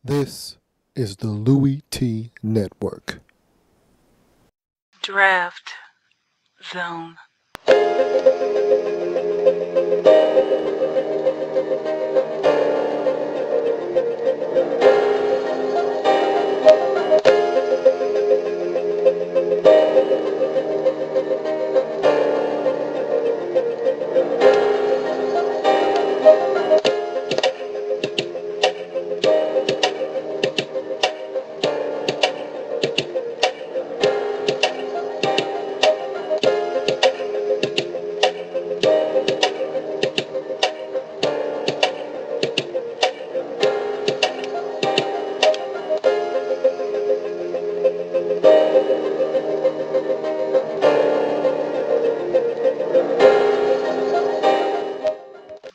This is the Louie T Network. Draft Zone.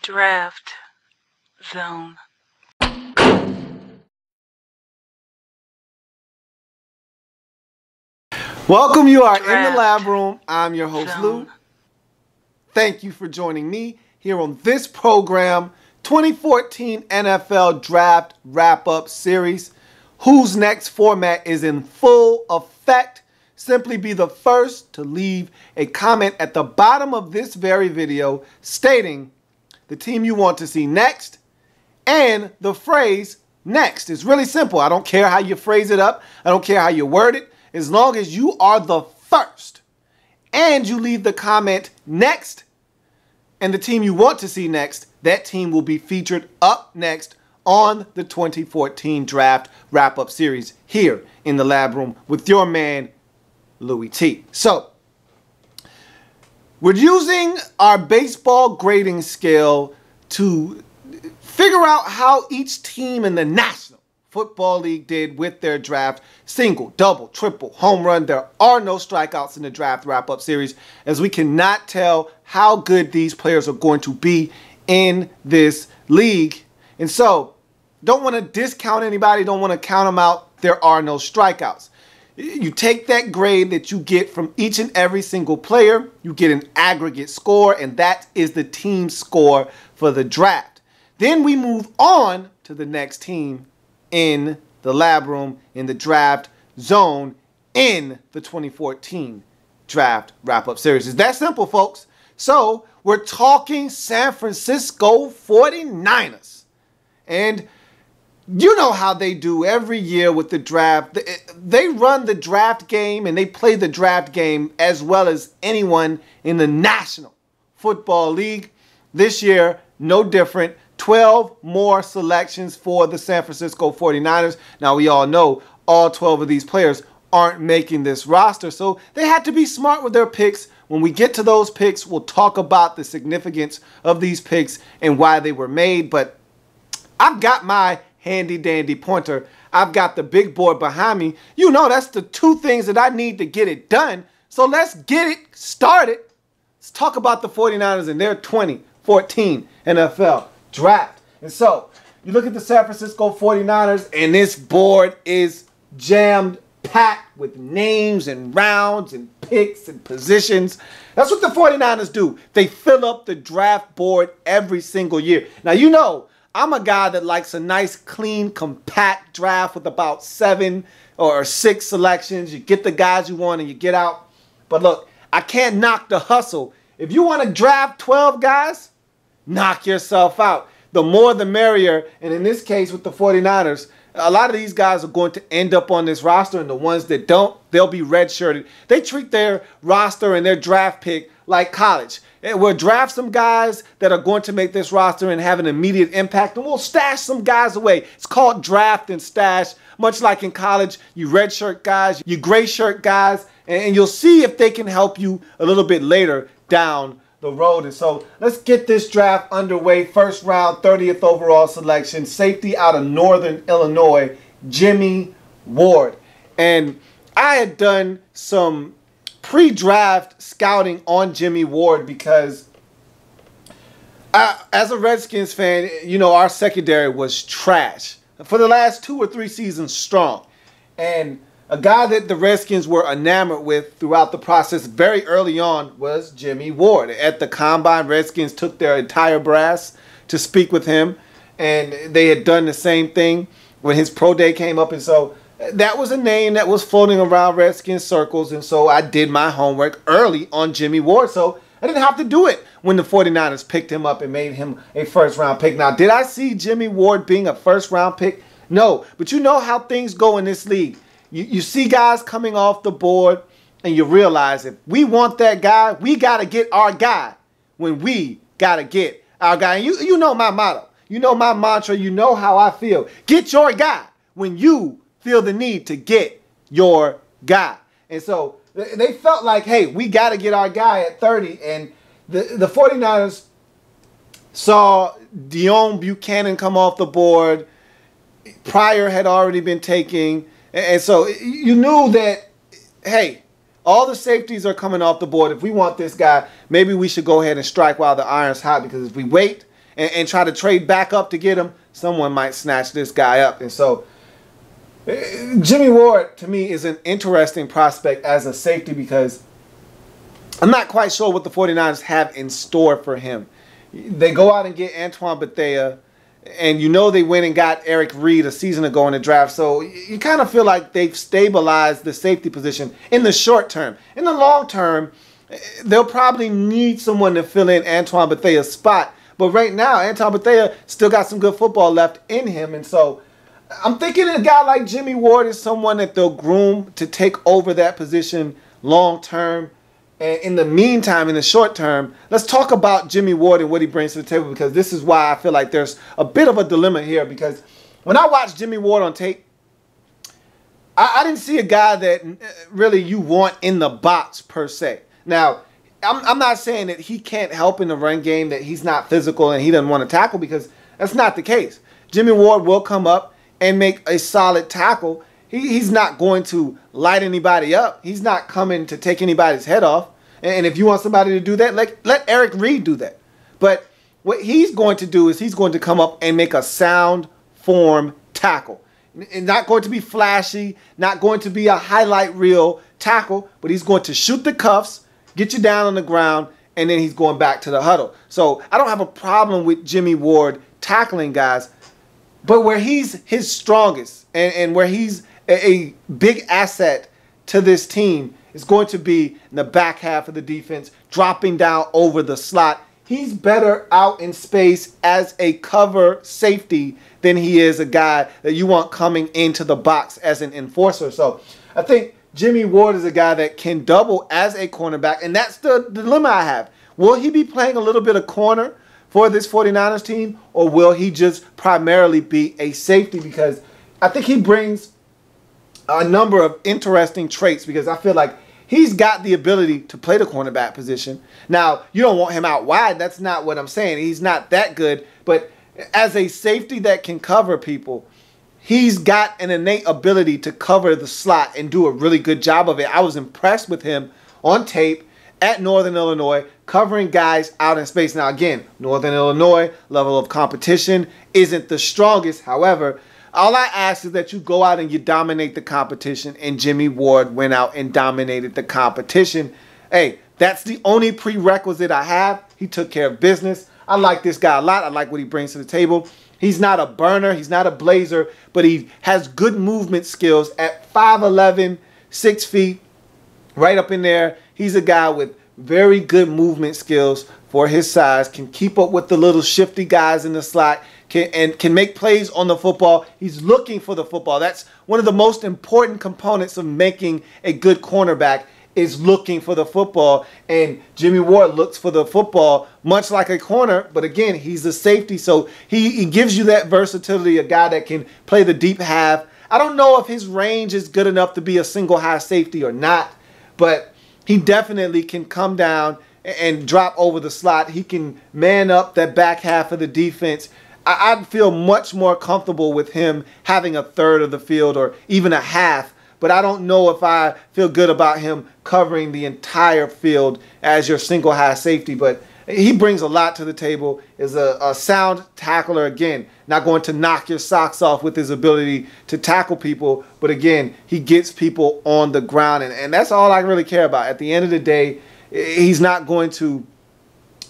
Draft Zone. Welcome, you are in the Draft lab room. I'm your host, Zone. Lou. Thank you for joining me here on this program, 2014 NFL Draft Wrap-Up Series. Who's Next format is in full effect. Simply be the first to leave a comment at the bottom of this very video stating the team you want to see next and the phrase next. It's really simple. I don't care how you phrase it up. I don't care how you word it. As long as you are the first and you leave the comment next and the team you want to see next, that team will be featured up next on the 2014 Draft Wrap-Up Series here in the lab room with your man, Louie T. So, we're using our baseball grading scale to figure out how each team in the National Football League did with their draft. Single, double, triple, home run. There are no strikeouts in the Draft Wrap-Up Series, as we cannot tell how good these players are going to be in this league. And so, don't want to discount anybody, don't want to count them out. There are no strikeouts. You take that grade that you get from each and every single player, you get an aggregate score, and that is the team score for the draft. Then we move on to the next team in the lab room, in the draft zone, in the 2014 Draft Wrap-Up Series. It's that simple, folks. So, we're talking San Francisco 49ers. And you know how they do every year with the draft. They run the draft game and they play the draft game as well as anyone in the National Football League. This year, no different. 12 more selections for the San Francisco 49ers. Now, we all know all 12 of these players aren't making this roster, so they had to be smart with their picks. When we get to those picks, we'll talk about the significance of these picks and why they were made. But I've got my handy dandy pointer. I've got the big board behind me. You know, that's the two things that I need to get it done. So let's get it started. Let's talk about the 49ers and their 2014 NFL Draft. And so, you look at the San Francisco 49ers and this board is jammed packed with names and rounds and picks and positions. That's what the 49ers do. They fill up the draft board every single year. Now, you know, I'm a guy that likes a nice, clean, compact draft with about 7 or 6 selections. You get the guys you want and you get out. But look, I can't knock the hustle. If you want to draft 12 guys, knock yourself out. The more the merrier. And in this case with the 49ers, a lot of these guys are going to end up on this roster, and the ones that don't, they'll be redshirted. They treat their roster and their draft pick like college. We'll draft some guys that are going to make this roster and have an immediate impact, and we'll stash some guys away. It's called draft and stash. Much like in college, you red shirt guys, you gray shirt guys, and you'll see if they can help you a little bit later down the road. And so let's get this draft underway. First round, 30th overall selection, safety out of Northern Illinois, Jimmy Ward. And I had done some pre-draft scouting on Jimmy Ward because as a Redskins fan, you know, our secondary was trash for the last 2 or 3 seasons strong. And a guy that the Redskins were enamored with throughout the process very early on was Jimmy Ward. At the Combine, Redskins took their entire brass to speak with him, and they had done the same thing when his pro day came up. And so that was a name that was floating around Redskins circles. And so I did my homework early on Jimmy Ward. So I didn't have to do it when the 49ers picked him up and made him a first-round pick. Now, did I see Jimmy Ward being a first-round pick? No. But you know how things go in this league. You see guys coming off the board, and you realize if we want that guy, we got to get our guy when we got to get our guy. And you know my motto. You know my mantra. You know how I feel. Get your guy when you feel the need to get your guy. And so they felt like, hey, we got to get our guy at 30. And the 49ers saw Dion Buchanan come off the board. Pryor had already been taken. And so you knew that, hey, all the safeties are coming off the board. If we want this guy, maybe we should go ahead and strike while the iron's hot, because if we wait and try to trade back up to get him, someone might snatch this guy up. And so Jimmy Ward, to me, is an interesting prospect as a safety, because I'm not quite sure what the 49ers have in store for him. They go out and get Antoine Bethea, and you know they went and got Eric Reed a season ago in the draft. So you kind of feel like they've stabilized the safety position in the short term. In the long term, they'll probably need someone to fill in Antoine Bethea's spot. But right now, Antoine Bethea still got some good football left in him. And so I'm thinking a guy like Jimmy Ward is someone that they'll groom to take over that position long term. And in the meantime, in the short term, let's talk about Jimmy Ward and what he brings to the table, because this is why I feel like there's a bit of a dilemma here. Because when I watched Jimmy Ward on tape, I didn't see a guy that really you want in the box per se. Now, I'm not saying that he can't help in the run game, that he's not physical and he doesn't want to tackle, because that's not the case. Jimmy Ward will come up and make a solid tackle. He's not going to light anybody up. He's not coming to take anybody's head off. And if you want somebody to do that, let Eric Reed do that. But what he's going to do is he's going to come up and make a sound form tackle. And not going to be flashy, not going to be a highlight reel tackle, but he's going to shoot the cuffs, get you down on the ground, and then he's going back to the huddle. So I don't have a problem with Jimmy Ward tackling guys, but where he's his strongest and where he's a big asset to this team is going to be in the back half of the defense, dropping down over the slot. He's better out in space as a cover safety than he is a guy that you want coming into the box as an enforcer. So I think Jimmy Ward is a guy that can double as a cornerback, and that's the dilemma I have. Will he be playing a little bit of corner for this 49ers team, or will he just primarily be a safety? Because I think he brings a number of interesting traits, because I feel like he's got the ability to play the cornerback position. Now, you don't want him out wide. That's not what I'm saying. He's not that good. But as a safety that can cover people, he's got an innate ability to cover the slot and do a really good job of it. I was impressed with him on tape at Northern Illinois, covering guys out in space. Now, again, Northern Illinois level of competition isn't the strongest. However, all I ask is that you go out and you dominate the competition, and Jimmy Ward went out and dominated the competition. Hey, that's the only prerequisite I have. He took care of business. I like this guy a lot. I like what he brings to the table. He's not a burner. He's not a blazer, but he has good movement skills at 5'11", 6 feet, right up in there. He's a guy with very good movement skills for his size, can keep up with the little shifty guys in the slot, can make plays on the football. He's looking for the football. That's one of the most important components of making a good cornerback, is looking for the football. And Jimmy Ward looks for the football much like a corner, but again, he's a safety, so he gives you that versatility, a guy that can play the deep half. I don't know if his range is good enough to be a single high safety or not, but he definitely can come down and drop over the slot. He can man up that back half of the defense. I'd feel much more comfortable with him having a third of the field or even a half, but I don't know if I feel good about him covering the entire field as your single high safety. But he brings a lot to the table, is a sound tackler. Again, not going to knock your socks off with his ability to tackle people, but again, he gets people on the ground, and that's all I really care about. At the end of the day, he's not going to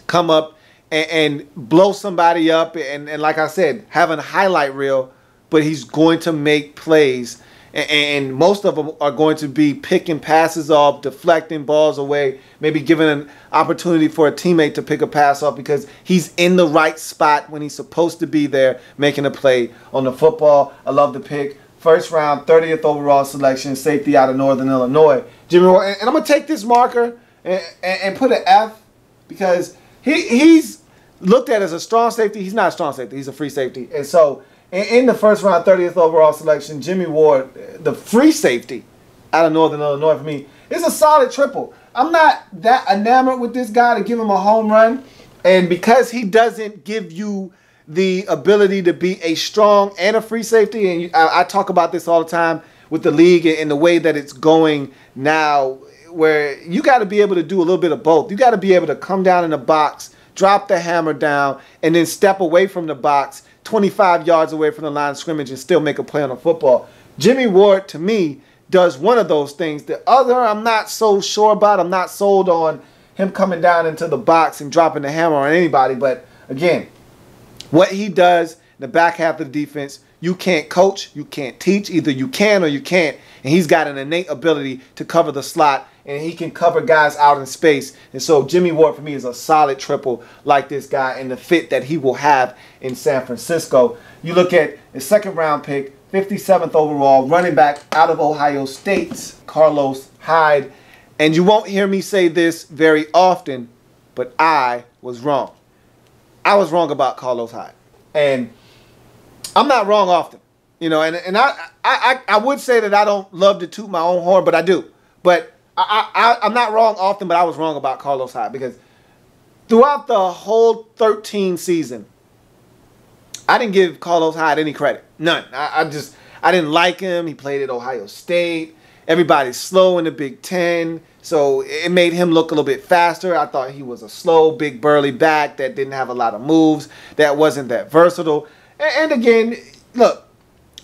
come up and blow somebody up and like I said, having a highlight reel but he's going to make plays. And most of them are going to be picking passes off, deflecting balls away, maybe giving an opportunity for a teammate to pick a pass off because he's in the right spot when he's supposed to be there making a play on the football. I love the pick. First round, 30th overall selection, safety out of Northern Illinois. Jimmy Ward, and I'm going to take this marker and put an F because he's looked at as a strong safety. He's not a strong safety. He's a free safety. And so in the first round, 30th overall selection, Jimmy Ward, the free safety out of Northern Illinois for me, is a solid triple. I'm not that enamored with this guy to give him a home run. And because he doesn't give you the ability to be a strong and a free safety, and I talk about this all the time with the league and the way that it's going now, where you got to be able to do a little bit of both. You got to be able to come down in the box, drop the hammer down, and then step away from the box 25 yards away from the line of scrimmage and still make a play on the football. Jimmy Ward, to me, does one of those things. The other, I'm not so sure about. I'm not sold on him coming down into the box and dropping the hammer on anybody. But, again, what he does in the back half of the defense, you can't coach, you can't teach. Either you can or you can't. And he's got an innate ability to cover the slot, and he can cover guys out in space. And so Jimmy Ward, for me, is a solid triple like this guy and the fit that he will have in San Francisco. You look at the second-round pick, 57th overall, running back out of Ohio State, Carlos Hyde. And you won't hear me say this very often, but I was wrong. I was wrong about Carlos Hyde. And I'm not wrong often. You know, and I would say that I don't love to toot my own horn, but I do. But I'm not wrong often, but I was wrong about Carlos Hyde because throughout the whole 13 season, I didn't give Carlos Hyde any credit. None. I didn't like him. He played at Ohio State. Everybody's slow in the Big Ten, so it made him look a little bit faster. I thought he was a slow, big, burly back that didn't have a lot of moves, that wasn't that versatile. And again, look,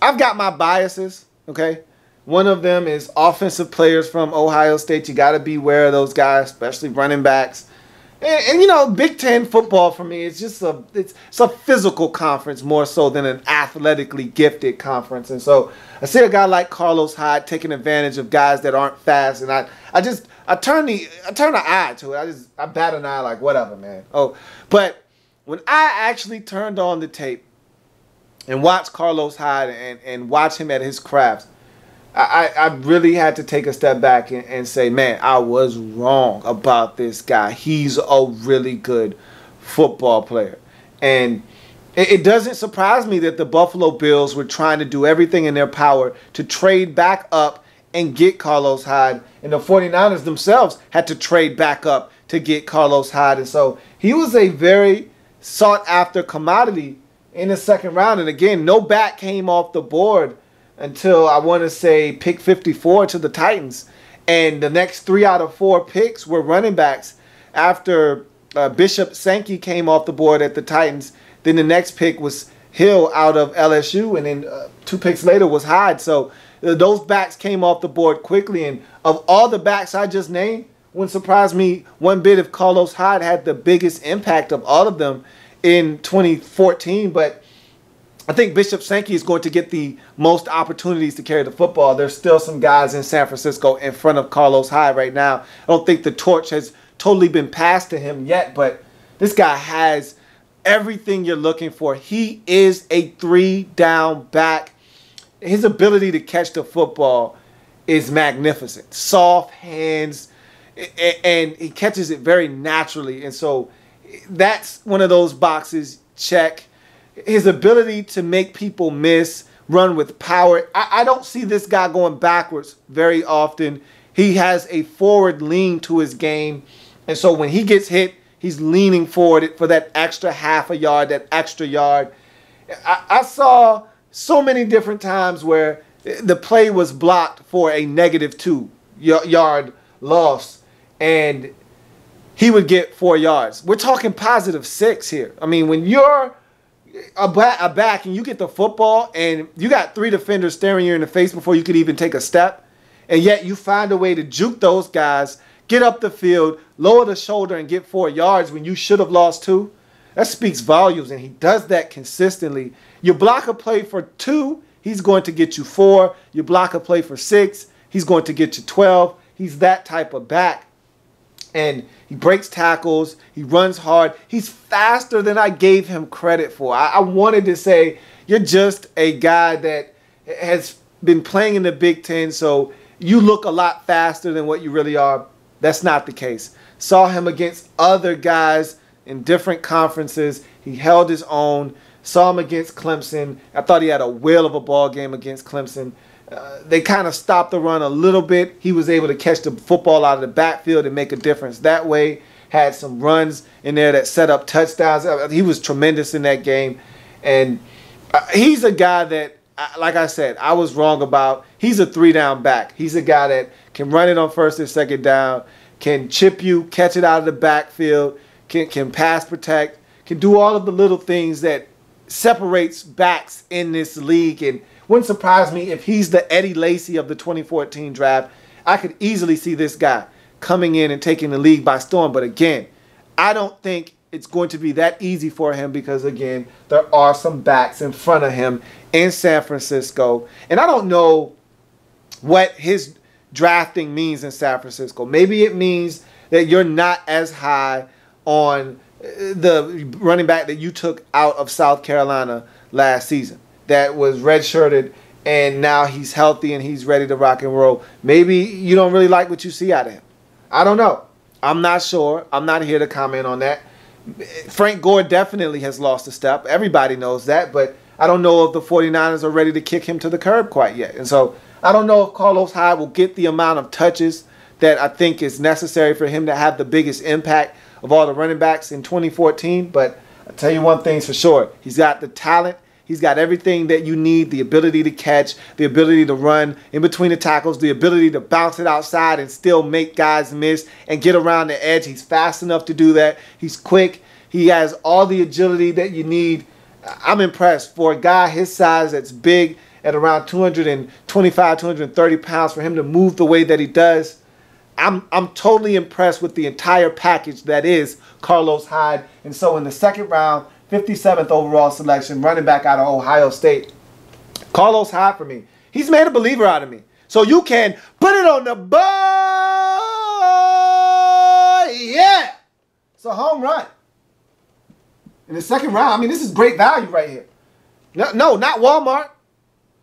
I've got my biases, okay? One of them is offensive players from Ohio State. You got to beware of those guys, especially running backs. And you know, Big Ten football for me is just it's a physical conference more so than an athletically gifted conference. And so I see a guy like Carlos Hyde taking advantage of guys that aren't fast, and I turn the eye to it. I bat an eye like whatever, man. Oh, but when I actually turned on the tape and watched Carlos Hyde and watch him at his craft, I really had to take a step back and say, man, I was wrong about this guy. He's a really good football player. And it doesn't surprise me that the Buffalo Bills were trying to do everything in their power to trade back up and get Carlos Hyde. And the 49ers themselves had to trade back up to get Carlos Hyde. And so he was a very sought-after commodity in the second round. And again, no back came off the board until I want to say pick 54 to the Titans. And the next 3 out of 4 picks were running backs. After Bishop Sankey came off the board at the Titans, then the next pick was Hill out of LSU, and then 2 picks later was Hyde. So those backs came off the board quickly. And of all the backs I just named, wouldn't surprise me one bit if Carlos Hyde had the biggest impact of all of them in 2014. But I think Bishop Sankey is going to get the most opportunities to carry the football. There's still some guys in San Francisco in front of Carlos Hyde right now. I don't think the torch has totally been passed to him yet, but this guy has everything you're looking for. He is a 3-down back. His ability to catch the football is magnificent. Soft hands, and he catches it very naturally. And so that's one of those boxes, check. His ability to make people miss, run with power. I don't see this guy going backwards very often. He has a forward lean to his game. And so when he gets hit, he's leaning forward for that extra half a yard, that extra yard. I saw so many different times where the play was blocked for a -2 yard loss, and he would get 4 yards. We're talking +6 here. I mean, when you're a back and you get the football and you got 3 defenders staring you in the face before you could even take a step, and yet you find a way to juke those guys, get up the field, lower the shoulder, and get 4 yards when you should have lost 2. that speaks volumes, and he does that consistently. You block a play for 2, he's going to get you 4. You block a play for 6, he's going to get you 12. He's that type of back. And he breaks tackles. He runs hard. He's faster than I gave him credit for. I wanted to say, you're just a guy that has been playing in the Big Ten, so you look a lot faster than what you really are. That's not the case. Saw him against other guys in different conferences. He held his own. Saw him against Clemson. I thought he had a whale of a ball game against Clemson. They kind of stopped the run a little bit. He was able to catch the football out of the backfield and make a difference that way. Had some runs in there that set up touchdowns. He was tremendous in that game. And he's a guy that, like I said, I was wrong about. He's a 3-down back. He's a guy that can run it on first and second down, can chip you, catch it out of the backfield, can pass protect, can do all of the little things that separates backs in this league. And wouldn't surprise me if he's the Eddie Lacy of the 2014 draft. I could easily see this guy coming in and taking the league by storm. But again, I don't think it's going to be that easy for him because, again, there are some backs in front of him in San Francisco. And I don't know what his drafting means in San Francisco. Maybe it means that you're not as high on the running back that you took out of South Carolina last season that was redshirted, and now he's healthy and he's ready to rock and roll. Maybe you don't really like what you see out of him. I don't know. I'm not sure. I'm not here to comment on that. Frank Gore definitely has lost a step. Everybody knows that, but I don't know if the 49ers are ready to kick him to the curb quite yet. And so I don't know if Carlos Hyde will get the amount of touches that I think is necessary for him to have the biggest impact of all the running backs in 2014. But I'll tell you one thing's for sure. He's got the talent. He's got everything that you need, the ability to catch, the ability to run in between the tackles, the ability to bounce it outside and still make guys miss and get around the edge. He's fast enough to do that. He's quick. He has all the agility that you need. I'm impressed for a guy his size that's big at around 225, 230 pounds, for him to move the way that he does. I'm totally impressed with the entire package that is Carlos Hyde. And so in the second round, 57th overall selection, running back out of Ohio State, Carlos Hyde for me. He's made a believer out of me. So you can put it on the board. Yeah. It's a home run. In the second round, I mean, this is great value right here. No, not Walmart.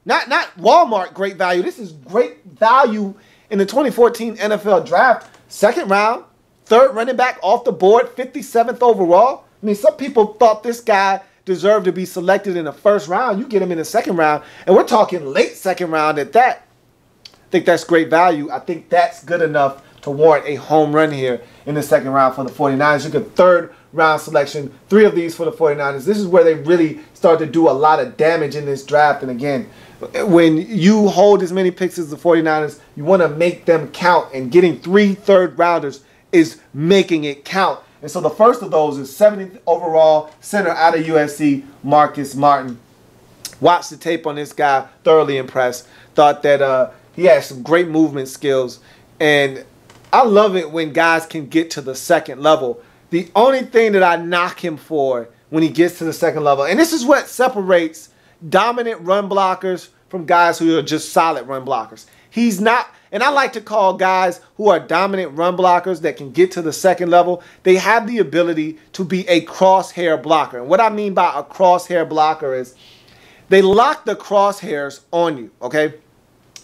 Not Walmart great value. This is great value in the 2014 NFL Draft. Second round, third running back off the board, 57th overall. I mean, some people thought this guy deserved to be selected in the first round. You get him in the second round, and we're talking late second round at that. I think that's great value. I think that's good enough to warrant a home run here in the second round for the 49ers. You get third round selection, 3 of these for the 49ers. This is where they really start to do a lot of damage in this draft. And again, when you hold as many picks as the 49ers, you want to make them count. And getting 3 third rounders is making it count. And so the first of those is 70th overall, center out of USC, Marcus Martin. Watched the tape on this guy, thoroughly impressed. Thought that he had some great movement skills. And I love it when guys can get to the second level. The only thing that I knock him for when he gets to the second level, and this is what separates dominant run blockers from guys who are just solid run blockers. He's not, and I like to call guys who are dominant run blockers that can get to the second level, they have the ability to be a crosshair blocker. And what I mean by a crosshair blocker is they lock the crosshairs on you, okay?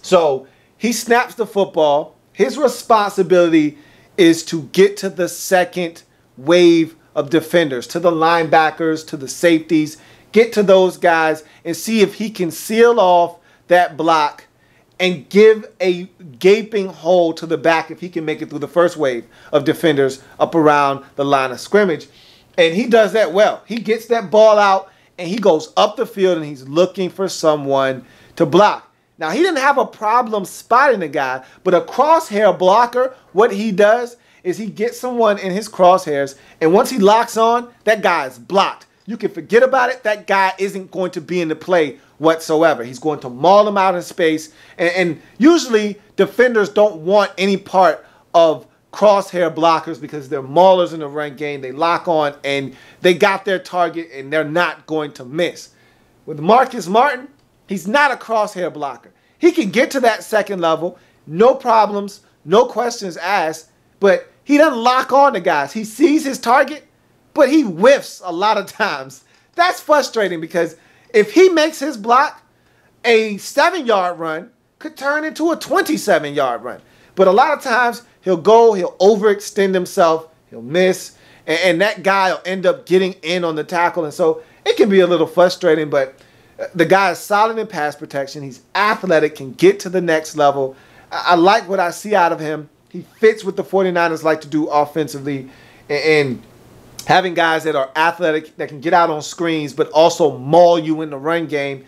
So he snaps the football. His responsibility is to get to the second wave of defenders, to the linebackers, to the safeties, get to those guys and see if he can seal off that block and give a gaping hole to the back if he can make it through the first wave of defenders up around the line of scrimmage. And he does that well. He gets that ball out and he goes up the field and he's looking for someone to block. Now, he didn't have a problem spotting the guy, but a crosshair blocker, what he does is he gets someone in his crosshairs, and once he locks on, that guy is blocked. You can forget about it. That guy isn't going to be in the play whatsoever. He's going to maul him out in space, and usually defenders don't want any part of crosshair blockers because they're maulers in the run game. They lock on and they got their target and they're not going to miss. With Marcus Martin, he's not a crosshair blocker. He can get to that second level, no problems, no questions asked, but he doesn't lock on to guys. He sees his target, but he whiffs a lot of times. That's frustrating because if he makes his block, a 7-yard run could turn into a 27-yard run. But a lot of times he'll overextend himself, he'll miss, and that guy will end up getting in on the tackle. And so it can be a little frustrating, but the guy is solid in pass protection. He's athletic, can get to the next level. I like what I see out of him. He fits what the 49ers like to do offensively, and having guys that are athletic, that can get out on screens, but also maul you in the run game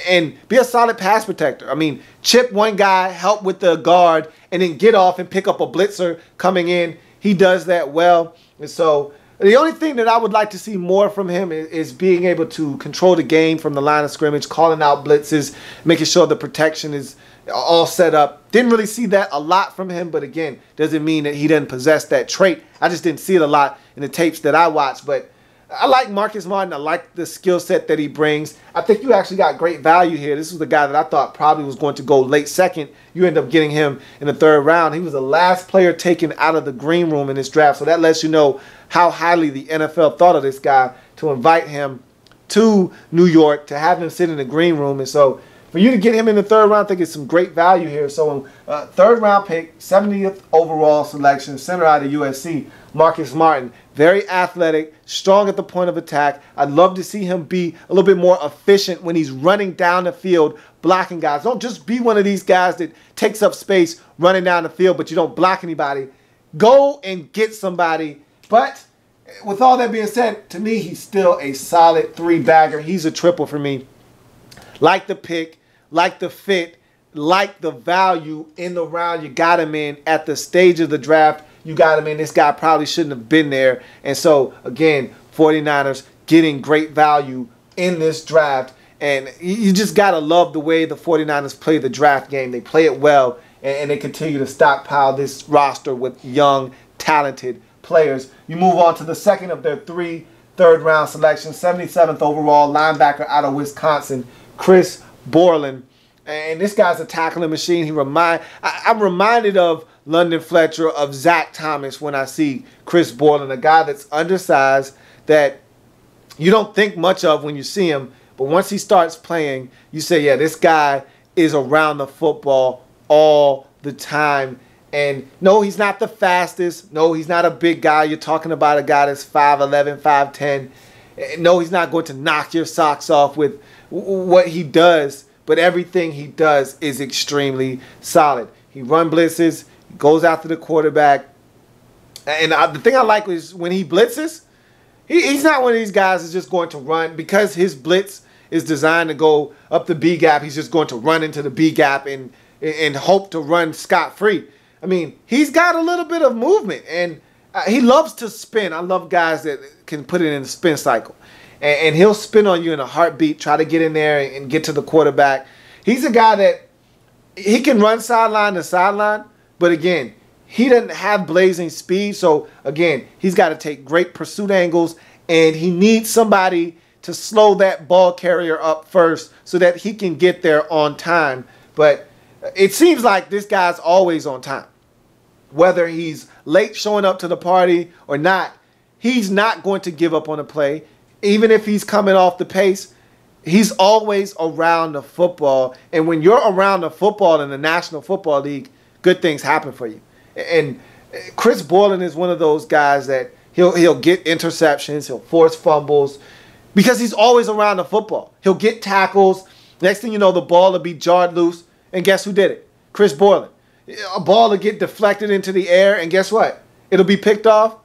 and be a solid pass protector. I mean, chip one guy, help with the guard, and then get off and pick up a blitzer coming in. He does that well. And so the only thing that I would like to see more from him is being able to control the game from the line of scrimmage, calling out blitzes, making sure the protection is all set up. Didn't really see that a lot from him, but again, doesn't mean that he doesn't possess that trait. I just didn't see it a lot in the tapes that I watched, but I like Marcus Martin. I like the skill set that he brings. I think you actually got great value here. This was the guy that I thought probably was going to go late second. You end up getting him in the 3rd round. He was the last player taken out of the green room in this draft, so that lets you know how highly the NFL thought of this guy to invite him to New York, to have him sit in the green room. And so for you to get him in the 3rd round, I think it's some great value here. So 3rd round pick, 70th overall selection, center out of USC, Marcus Martin. Very athletic, strong at the point of attack. I'd love to see him be a little bit more efficient when he's running down the field, blocking guys. Don't just be one of these guys that takes up space running down the field, but you don't block anybody. Go and get somebody. But with all that being said, to me, he's still a solid 3-bagger. He's a triple for me. Like the pick, like the fit, like the value in the round you got him in at the stage of the draft. You got him in. This guy probably shouldn't have been there. And so, again, 49ers getting great value in this draft. And you just got to love the way the 49ers play the draft game. They play it well, and they continue to stockpile this roster with young, talented players. You move on to the second of their 3 third-round selections, 77th overall, linebacker out of Wisconsin, Chris Borland. And this guy's a tackling machine. I'm reminded of London Fletcher, of Zach Thomas when I see Chris Borland, a guy that's undersized, that you don't think much of when you see him, but once he starts playing, you say, yeah, this guy is around the football all the time. And no, he's not the fastest. No, he's not a big guy. You're talking about a guy that's 5'11", 5'10". No, he's not going to knock your socks off with what he does, but everything he does is extremely solid. He run blitzes, he goes after the quarterback. And the thing I like is when he blitzes, he's not one of these guys that's just going to run. Because his blitz is designed to go up the B gap, he's just going to run into the B gap and hope to run scot-free. I mean, he's got a little bit of movement, and he loves to spin. I love guys that can put it in the spin cycle. And he'll spin on you in a heartbeat, try to get in there and get to the quarterback. He's a guy that he can run sideline to sideline, but again, he doesn't have blazing speed. So again, he's got to take great pursuit angles, and he needs somebody to slow that ball carrier up first so that he can get there on time. But it seems like this guy's always on time. Whether he's late showing up to the party or not, he's not going to give up on a play. Even if he's coming off the pace, he's always around the football. And when you're around the football in the National Football League, good things happen for you. And Chris Borland is one of those guys that he'll get interceptions, he'll force fumbles, because he's always around the football. He'll get tackles. Next thing you know, the ball will be jarred loose. And guess who did it? Chris Borland. A ball will get deflected into the air, and guess what? It'll be picked off.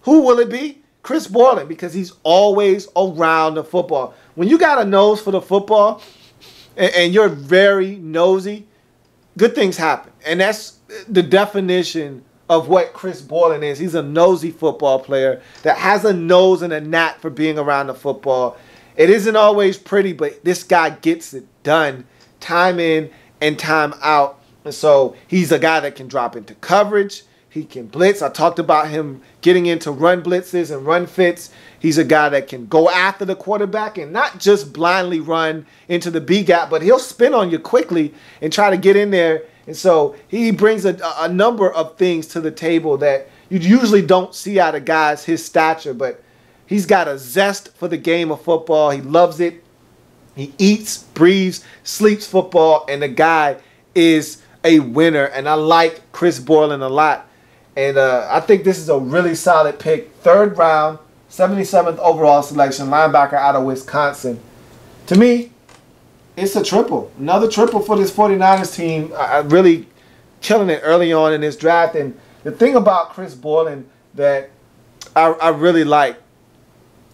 Who will it be? Chris Borland, because he's always around the football. When you got a nose for the football and you're very nosy, good things happen. And that's the definition of what Chris Borland is. He's a nosy football player that has a nose and a knack for being around the football. It isn't always pretty, but this guy gets it done time in and time out. And so he's a guy that can drop into coverage. He can blitz. I talked about him getting into run blitzes and run fits. He's a guy that can go after the quarterback and not just blindly run into the B gap, but he'll spin on you quickly and try to get in there. And so he brings a number of things to the table that you usually don't see out of guys his stature, but he's got a zest for the game of football. He loves it. He eats, breathes, sleeps football, and the guy is a winner. And I like Chris Borland a lot. And I think this is a really solid pick. 3rd round, 77th overall selection, linebacker out of Wisconsin. To me, it's a triple. Another triple for this 49ers team. I really killing it early on in this draft. And the thing about Chris Borland that I really like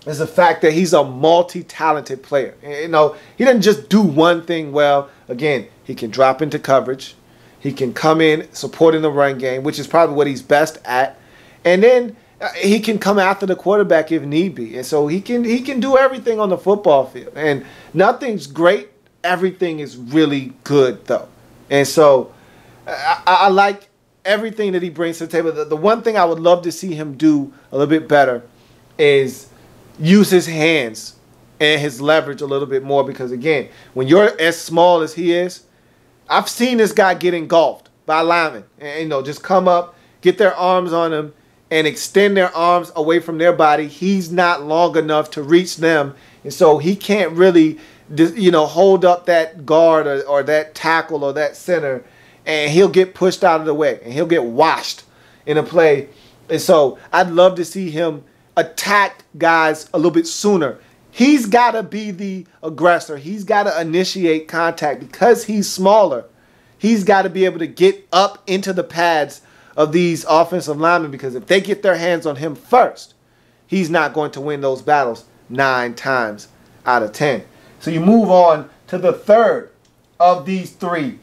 is the fact that he's a multi-talented player. You know, he doesn't just do one thing well. Again, he can drop into coverage. He can come in supporting the run game, which is probably what he's best at. And then he can come after the quarterback if need be. And so he can do everything on the football field. And nothing's great. Everything is really good, though. And so I like everything that he brings to the table. The one thing I would love to see him do a little bit better is use his hands and his leverage a little bit more, because, again, when you're as small as he is, I've seen this guy get engulfed by linemen and, you know, just come up, get their arms on him, and extend their arms away from their body. He's not long enough to reach them, and so he can't really, you know, hold up that guard or that tackle or that center, and he'll get pushed out of the way, and he'll get washed in a play. And so I'd love to see him attack guys a little bit sooner. He's got to be the aggressor. He's got to initiate contact because he's smaller. He's got to be able to get up into the pads of these offensive linemen, because if they get their hands on him first, he's not going to win those battles 9 times out of 10. So you move on to the 3rd of these 3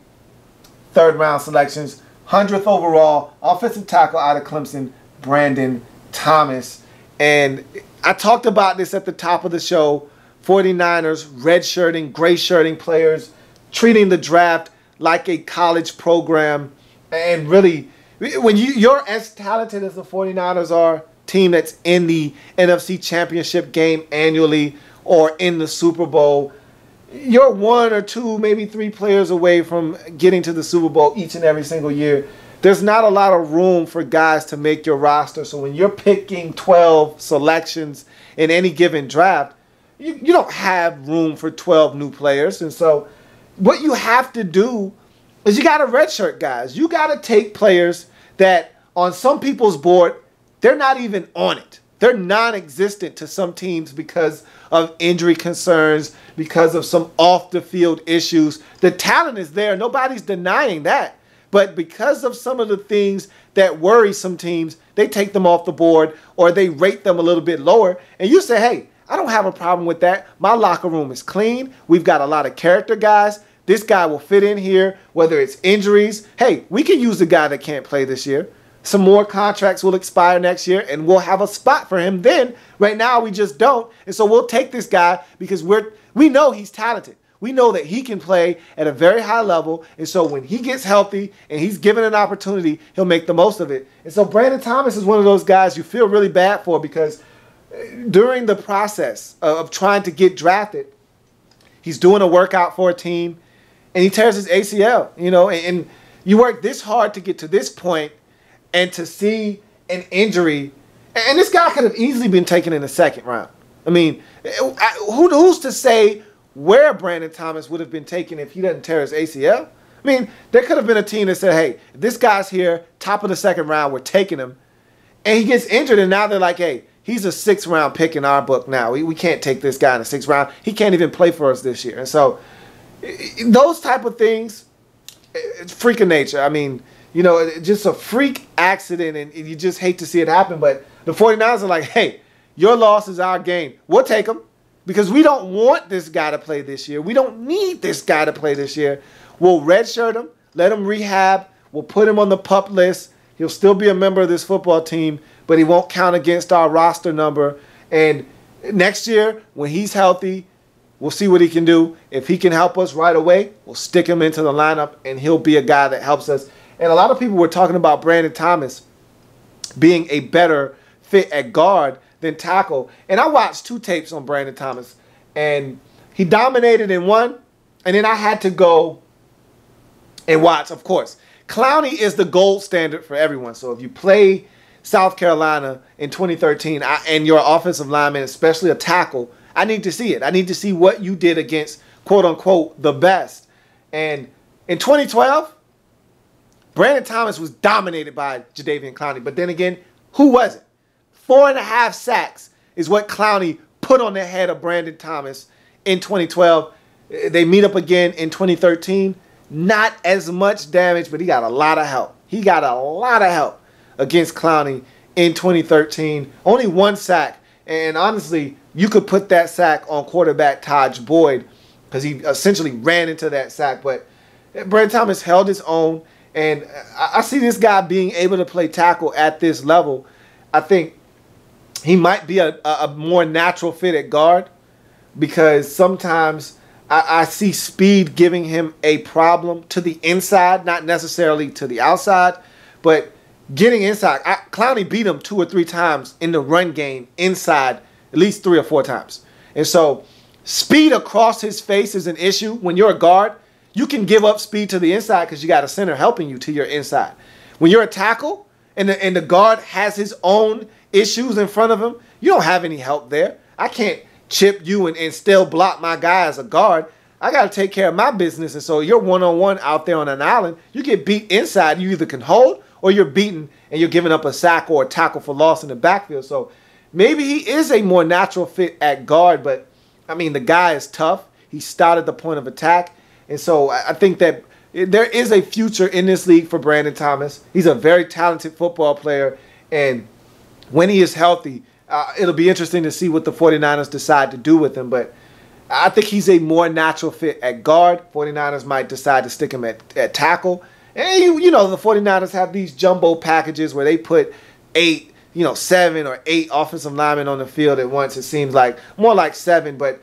third-round selections. 100th overall, offensive tackle out of Clemson, Brandon Thomas. And I talked about this at the top of the show. 49ers redshirting, gray-shirting players, treating the draft like a college program. And really, when you're as talented as the 49ers are, team that's in the NFC Championship game annually or in the Super Bowl, you're 1 or 2, maybe 3 players away from getting to the Super Bowl each and every single year. There's not a lot of room for guys to make your roster. So when you're picking 12 selections in any given draft, you don't have room for 12 new players. And so what you have to do is you got to redshirt guys. You got to take players that on some people's board, they're not even on it. They're non-existent to some teams because of injury concerns, because of some off-the-field issues. The talent is there. Nobody's denying that. But because of some of the things that worry some teams, they take them off the board or they rate them a little bit lower. And you say, hey, I don't have a problem with that. My locker room is clean. We've got a lot of character guys. This guy will fit in here, whether it's injuries. Hey, we can use the guy that can't play this year. Some more contracts will expire next year, and we'll have a spot for him then. Right now, we just don't. And so we'll take this guy because we know he's talented. We know that he can play at a very high level. And so when he gets healthy and he's given an opportunity, he'll make the most of it. And so Brandon Thomas is one of those guys you feel really bad for, because during the process of trying to get drafted, he's doing a workout for a team and he tears his ACL, you know, and you work this hard to get to this point and to see an injury. And this guy could have easily been taken in the 2nd round. I mean, who's to say where Brandon Thomas would have been taken if he doesn't tear his ACL? I mean, there could have been a team that said, hey, this guy's here, top of the 2nd round, we're taking him. And he gets injured, and now they're like, hey, he's a 6th round pick in our book now. We can't take this guy in the 6th round. He can't even play for us this year. And so those type of things, it's freak of nature. I mean, you know, it's just a freak accident, and you just hate to see it happen. But the 49ers are like, hey, your loss is our gain. We'll take him because we don't want this guy to play this year. We don't need this guy to play this year. We'll redshirt him, let him rehab. We'll put him on the PUP list. He'll still be a member of this football team, but he won't count against our roster number. And next year, when he's healthy, we'll see what he can do. If he can help us right away, we'll stick him into the lineup, and he'll be a guy that helps us. And a lot of people were talking about Brandon Thomas being a better fit at guard than tackle. And I watched 2 tapes on Brandon Thomas, and he dominated in one, and then I had to go and watch, of course. Clowney is the gold standard for everyone. So if you play South Carolina in 2013 and you're an offensive lineman, especially a tackle, I need to see it. I need to see what you did against, quote-unquote, the best. And in 2012, Brandon Thomas was dominated by Jadeveon Clowney. But then again, who was it? 4.5 sacks is what Clowney put on the head of Brandon Thomas in 2012. They meet up again in 2013. Not as much damage, but he got a lot of help. He got a lot of help against Clowney in 2013. Only 1 sack. And honestly, you could put that sack on quarterback Taj Boyd because he essentially ran into that sack. But Brandon Thomas held his own. And I see this guy being able to play tackle at this level. I think he might be a more natural fit at guard because sometimes I see speed giving him a problem to the inside, not necessarily to the outside, but getting inside. Clowney beat him 2 or 3 times in the run game inside, at least 3 or 4 times. And so speed across his face is an issue. When you're a guard, you can give up speed to the inside because you got a center helping you to your inside. When you're a tackle and the guard has his own issues in front of him, you don't have any help there. I can't chip you and still block my guy as a guard. I got to take care of my business. And so you're one-on-one out there on an island. You get beat inside. You either can hold or you're beaten and you're giving up a sack or a tackle for loss in the backfield. So maybe he is a more natural fit at guard. But, I mean, the guy is tough. He started the point of attack. And so I think that there is a future in this league for Brandon Thomas. He's a very talented football player. And when he is healthy, it'll be interesting to see what the 49ers decide to do with him. But I think he's a more natural fit at guard. 49ers might decide to stick him at tackle. And, you know, the 49ers have these jumbo packages where they put 8, 7 or 8 offensive linemen on the field at once. It seems like more like 7, but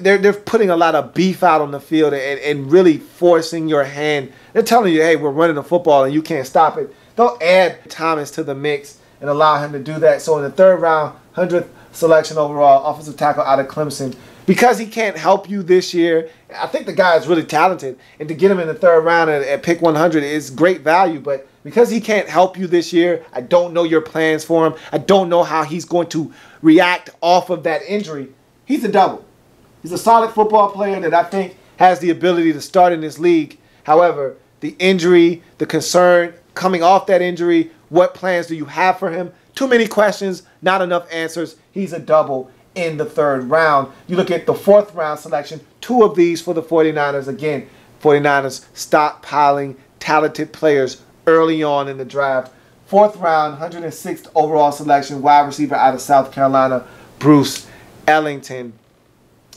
they're putting a lot of beef out on the field and really forcing your hand. They're telling you, hey, we're running the football and you can't stop it. Don't add Thomas to the mix and allow him to do that. So in the 3rd round, 100th selection overall, offensive tackle out of Clemson. Because he can't help you this year, I think the guy is really talented. And to get him in the 3rd round at pick 100 is great value. But because he can't help you this year, I don't know your plans for him. I don't know how he's going to react off of that injury. He's a double. He's a solid football player that I think has the ability to start in this league. However, the injury, the concern coming off that injury, what plans do you have for him? Too many questions, not enough answers. He's a double in the 3rd round. You look at the 4th round selection, 2 of these for the 49ers. Again, 49ers stockpiling talented players early on in the draft. 4th round, 106th overall selection, wide receiver out of South Carolina, Bruce Ellington.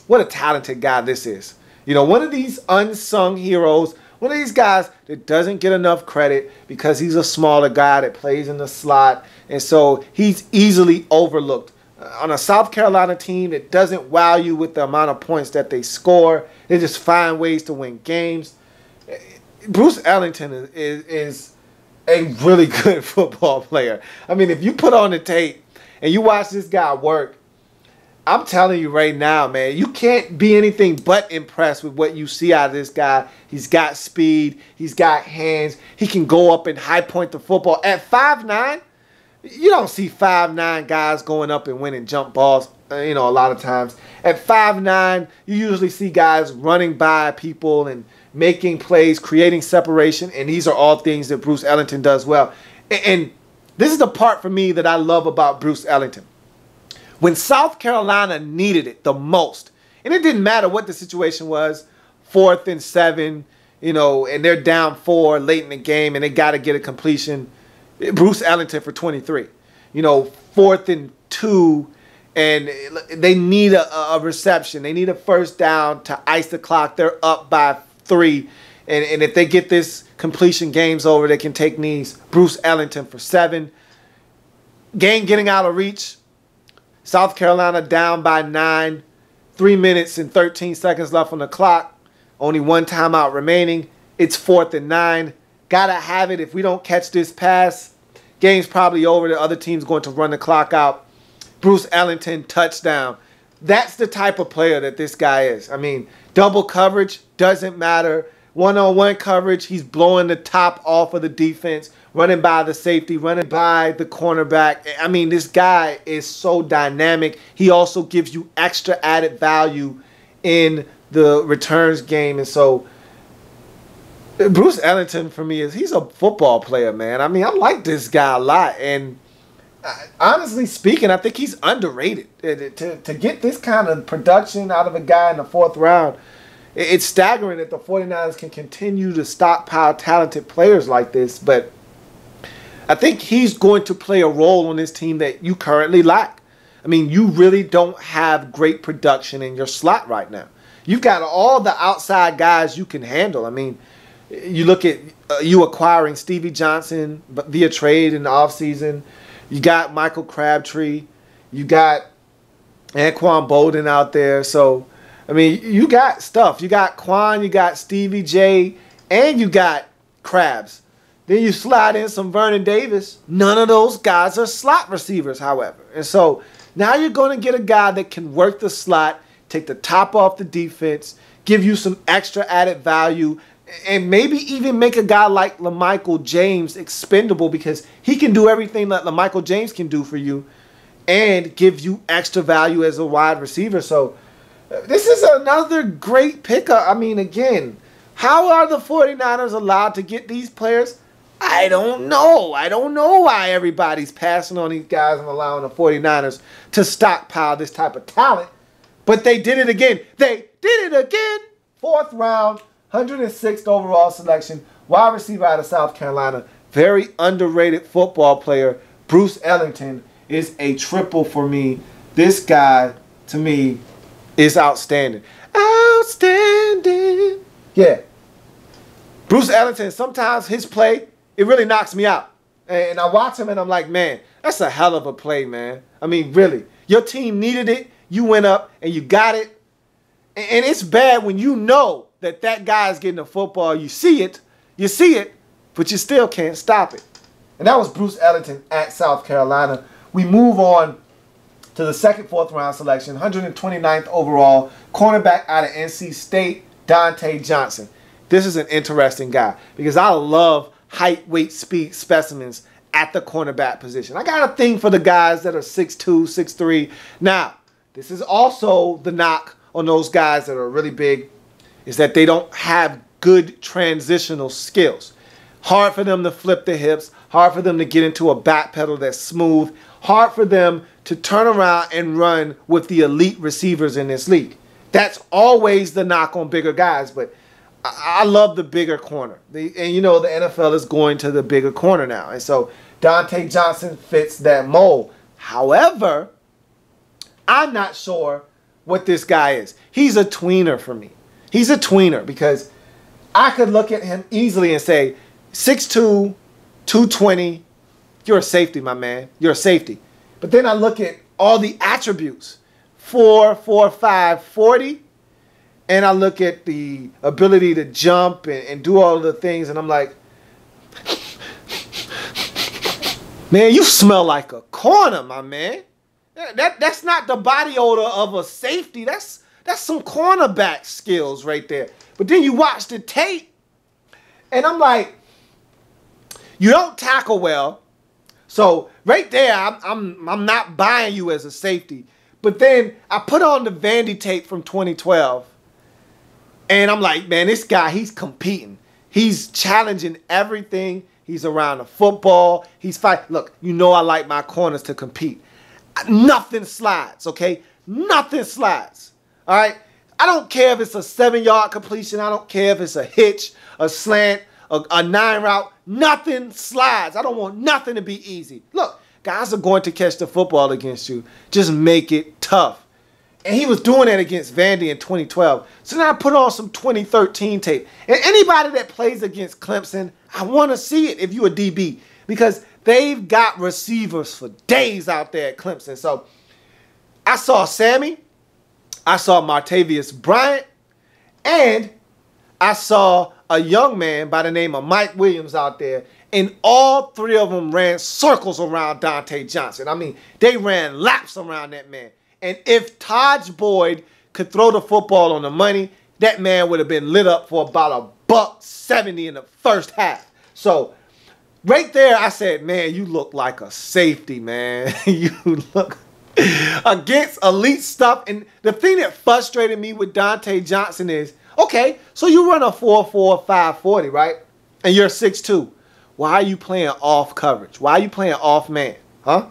What a talented guy this is. You know, one of these unsung heroes, one of these guys that doesn't get enough credit because he's a smaller guy that plays in the slot. And so he's easily overlooked. On a South Carolina team that doesn't wow you with the amount of points that they score, they just find ways to win games. Bruce Ellington is a really good football player. I mean, if you put on the tape and you watch this guy work, I'm telling you right now, man, you can't be anything but impressed with what you see out of this guy. He's got speed. He's got hands. He can go up and high point the football. At 5'9", you don't see 5'9" guys going up and winning jump balls, a lot of times. At 5'9", you usually see guys running by people and making plays, creating separation, and these are all things that Bruce Ellington does well. And this is the part for me that I love about Bruce Ellington. When South Carolina needed it the most, and it didn't matter what the situation was, 4th and 7, and they're down 4 late in the game and they got to get a completion, Bruce Ellington for 23. 4th and 2, and they need a reception. They need a 1st down to ice the clock. They're up by 3. And if they get this completion, game's over. They can take knees. Bruce Ellington for 7. Game getting out of reach. South Carolina down by 9. 3 minutes and 13 seconds left on the clock. Only 1 timeout remaining. It's 4th and 9. Gotta have it. If we don't catch this pass, game's probably over. The other team's going to run the clock out. Bruce Ellington, touchdown. That's the type of player that this guy is. I mean, double coverage, doesn't matter. One-on-one coverage, he's blowing the top off of the defense, running by the safety, running by the cornerback. I mean, this guy is so dynamic. He also gives you extra added value in the returns game. And so Bruce Ellington, for me, he's a football player, man. I mean, I like this guy a lot. And honestly speaking, I think he's underrated. To get this kind of production out of a guy in the 4th round, it's staggering that the 49ers can continue to stockpile talented players like this. But I think he's going to play a role on this team that you currently lack. I mean, you really don't have great production in your slot right now. You've got all the outside guys you can handle. I mean, you look at you acquiring Stevie Johnson via trade in the offseason. You got Michael Crabtree. You got Anquan Bolden out there. So, I mean, you got stuff. You got Quan, you got Stevie J, and you got Krabs. Then you slide in some Vernon Davis. None of those guys are slot receivers, however. And so now you're going to get a guy that can work the slot, take the top off the defense, give you some extra added value, and maybe even make a guy like LaMichael James expendable, because he can do everything that LaMichael James can do for you and give you extra value as a wide receiver. So this is another great pickup. I mean, again, how are the 49ers allowed to get these players? I don't know. I don't know why everybody's passing on these guys and allowing the 49ers to stockpile this type of talent. But they did it again. They did it again. 4th round, 106th overall selection, wide receiver out of South Carolina. Very underrated football player. Bruce Ellington is a triple for me. This guy, to me, is outstanding. Outstanding. Yeah. Bruce Ellington, sometimes his play, it really knocks me out. And I watch him and I'm like, man, that's a hell of a play, man. I mean, really. Your team needed it. You went up and you got it. And it's bad when you know that that guy is getting the football. You see it, but you still can't stop it. And that was Bruce Ellington at South Carolina. We move on to the 2nd, 4th round selection, 129th overall, cornerback out of NC State, Dante Johnson. This is an interesting guy because I love height, weight, speed specimens at the cornerback position. I got a thing for the guys that are 6'2", 6'3". Now, this is also the knock on those guys that are really big, is that they don't have good transitional skills. Hard for them to flip the hips, hard for them to get into a back pedal that's smooth, hard for them to turn around and run with the elite receivers in this league. That's always the knock on bigger guys, but I love the bigger corner. And you know the NFL is going to the bigger corner now. And so Dante Johnson fits that mold. However, I'm not sure what this guy is. He's a tweener for me. He's a tweener because I could look at him easily and say, 6'2", 220, you're a safety, my man. You're a safety. But then I look at all the attributes, 4'5", 40, and I look at the ability to jump and do all of the things, and I'm like, man, you smell like a corner, my man. That's not the body odor of a safety. That's some cornerback skills right there. But then you watch the tape, and I'm like, you don't tackle well. So right there, I'm not buying you as a safety. But then I put on the Vandy tape from 2012, and I'm like, man, this guy, he's competing. He's challenging everything. He's around the football. He's fighting. Look, you know I like my corners to compete. Nothing slides, okay? Nothing slides, all right? I don't care if it's a 7-yard completion. I don't care if it's a hitch, a slant, a 9 route. Nothing slides. I don't want nothing to be easy. Look, guys are going to catch the football against you. Just make it tough. And he was doing that against Vandy in 2012. So now I put on some 2013 tape. And anybody that plays against Clemson, I want to see it if you're a DB. Because they've got receivers for days out there at Clemson. So I saw Sammy. I saw Martavius Bryant. And I saw a young man by the name of Mike Williams out there, and all three of them ran circles around Dante Johnson. I mean, they ran laps around that man. And if Taj Boyd could throw the football on the money, that man would have been lit up for about $170 in the first half. So right there, I said, man, you look like a safety, man. You look against elite stuff. And the thing that frustrated me with Dante Johnson is, okay, so you run a 4.4, 5.40, right? And you're 6'2". Why are you playing off coverage? Why are you playing off man? Huh?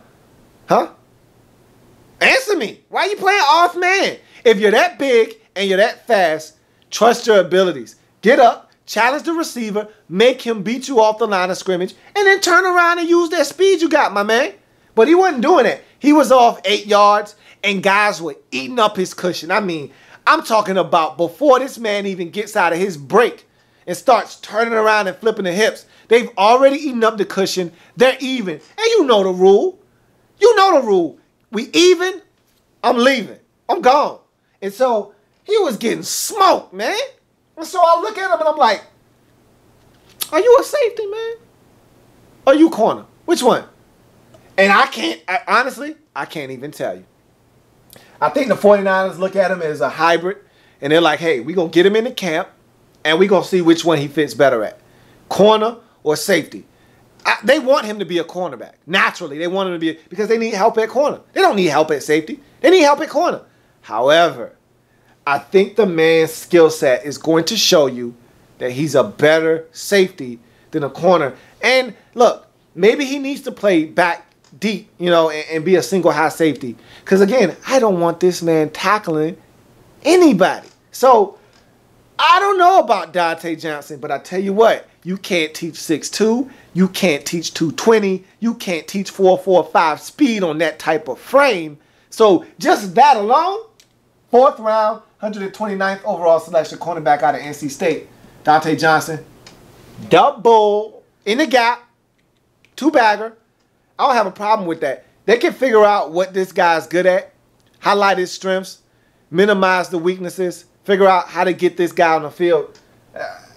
Huh? Answer me. Why are you playing off man? If you're that big and you're that fast, trust your abilities. Get up, challenge the receiver, make him beat you off the line of scrimmage, and then turn around and use that speed you got, my man. But he wasn't doing it. He was off 8 yards, and guys were eating up his cushion. I mean, I'm talking about before this man even gets out of his break and starts turning around and flipping the hips. They've already eaten up the cushion. They're even. And you know the rule. You know the rule. We even, I'm leaving. I'm gone. And so he was getting smoked, man. And so I look at him and I'm like, are you a safety, man? Or are you corner? Which one? And honestly, I can't even tell you. I think the 49ers look at him as a hybrid, and they're like, hey, we're going to get him in the camp, and we're going to see which one he fits better at, corner or safety. They want him to be a cornerback. Naturally, they want him to be, because they need help at corner. They don't need help at safety. They need help at corner. However, I think the man's skill set is going to show you that he's a better safety than a corner. And look, maybe he needs to play back deep, you know, and be a single high safety. Because again, I don't want this man tackling anybody. So I don't know about Dante Johnson, but I tell you what, you can't teach 6'2", you can't teach 220, you can't teach 4.45 speed on that type of frame. So just that alone, 4th round, 129th overall selection, cornerback out of NC State, Dante Johnson, double in the gap, 2-bagger. I don't have a problem with that. They can figure out what this guy's good at, highlight his strengths, minimize the weaknesses, figure out how to get this guy on the field.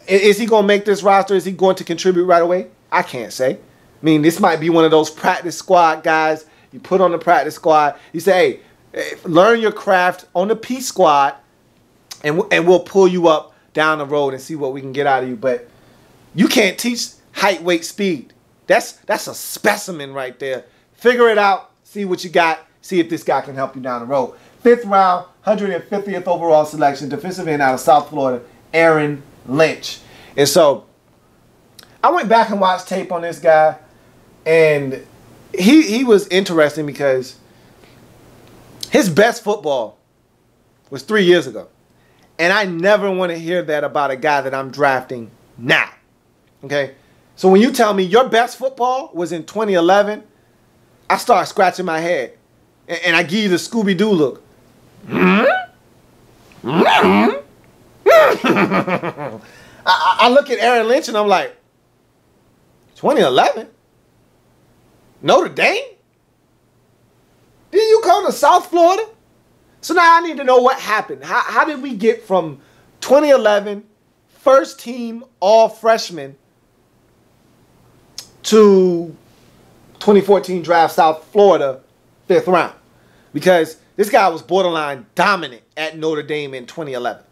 Is he going to make this roster? Is he going to contribute right away? I can't say. I mean, this might be one of those practice squad guys you put on the practice squad. You say, hey, learn your craft on the P squad, and we'll pull you up down the road and see what we can get out of you. But you can't teach height, weight, speed. That's a specimen right there. Figure it out. See what you got. See if this guy can help you down the road. 5th round, 150th overall selection, defensive end out of South Florida, Aaron Lynch. And so I went back and watched tape on this guy, and he was interesting because his best football was 3 years ago. And I never want to hear that about a guy that I'm drafting now. Okay? So when you tell me your best football was in 2011, I start scratching my head. And I give you the Scooby-Doo look. I look at Aaron Lynch and I'm like, 2011? Notre Dame? Did you come to South Florida? So now I need to know what happened. How did we get from 2011 first team all freshman to 2014 draft South Florida 5th round? Because this guy was borderline dominant at Notre Dame in 2011.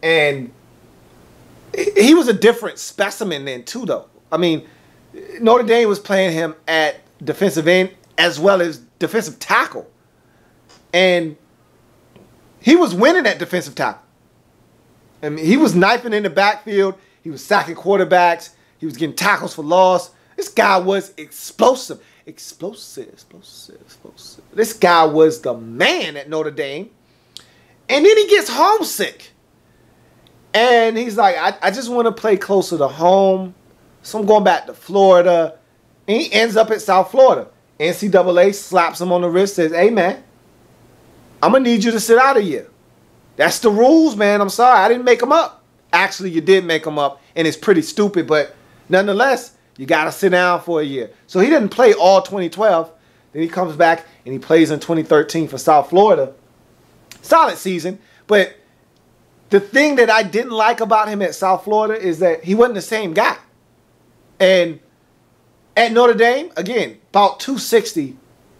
And he was a different specimen then too, though. I mean, Notre Dame was playing him at defensive end as well as defensive tackle. And he was winning at defensive tackle. I mean, he was knifing in the backfield. He was sacking quarterbacks. He was getting tackles for loss. This guy was explosive. Explosive. This guy was the man at Notre Dame. And then he gets homesick. And he's like, I just want to play closer to home. So I'm going back to Florida. And he ends up at South Florida. NCAA slaps him on the wrist, says, hey, man, I'm going to need you to sit out a year. That's the rules, man. I'm sorry. I didn't make them up. Actually, you did make them up. And it's pretty stupid. But nonetheless, you got to sit down for a year. So he didn't play all 2012. Then he comes back and he plays in 2013 for South Florida. Solid season. But the thing that I didn't like about him at South Florida is that he wasn't the same guy. And at Notre Dame, again, about 260.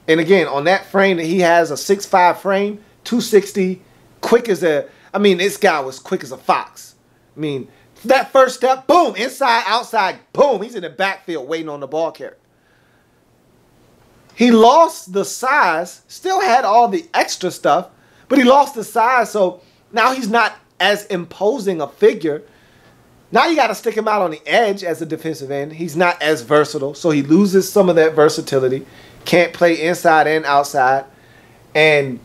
And again, on that frame that he has, a 6'5 frame, 260, quick as a, I mean, this guy was quick as a fox. I mean, that first step, boom, inside, outside, boom, he's in the backfield waiting on the ball carrier. He lost the size, still had all the extra stuff, but he lost the size, so now he's not as imposing a figure. Now you got to stick him out on the edge as a defensive end. He's not as versatile, so he loses some of that versatility. Can't play inside and outside. And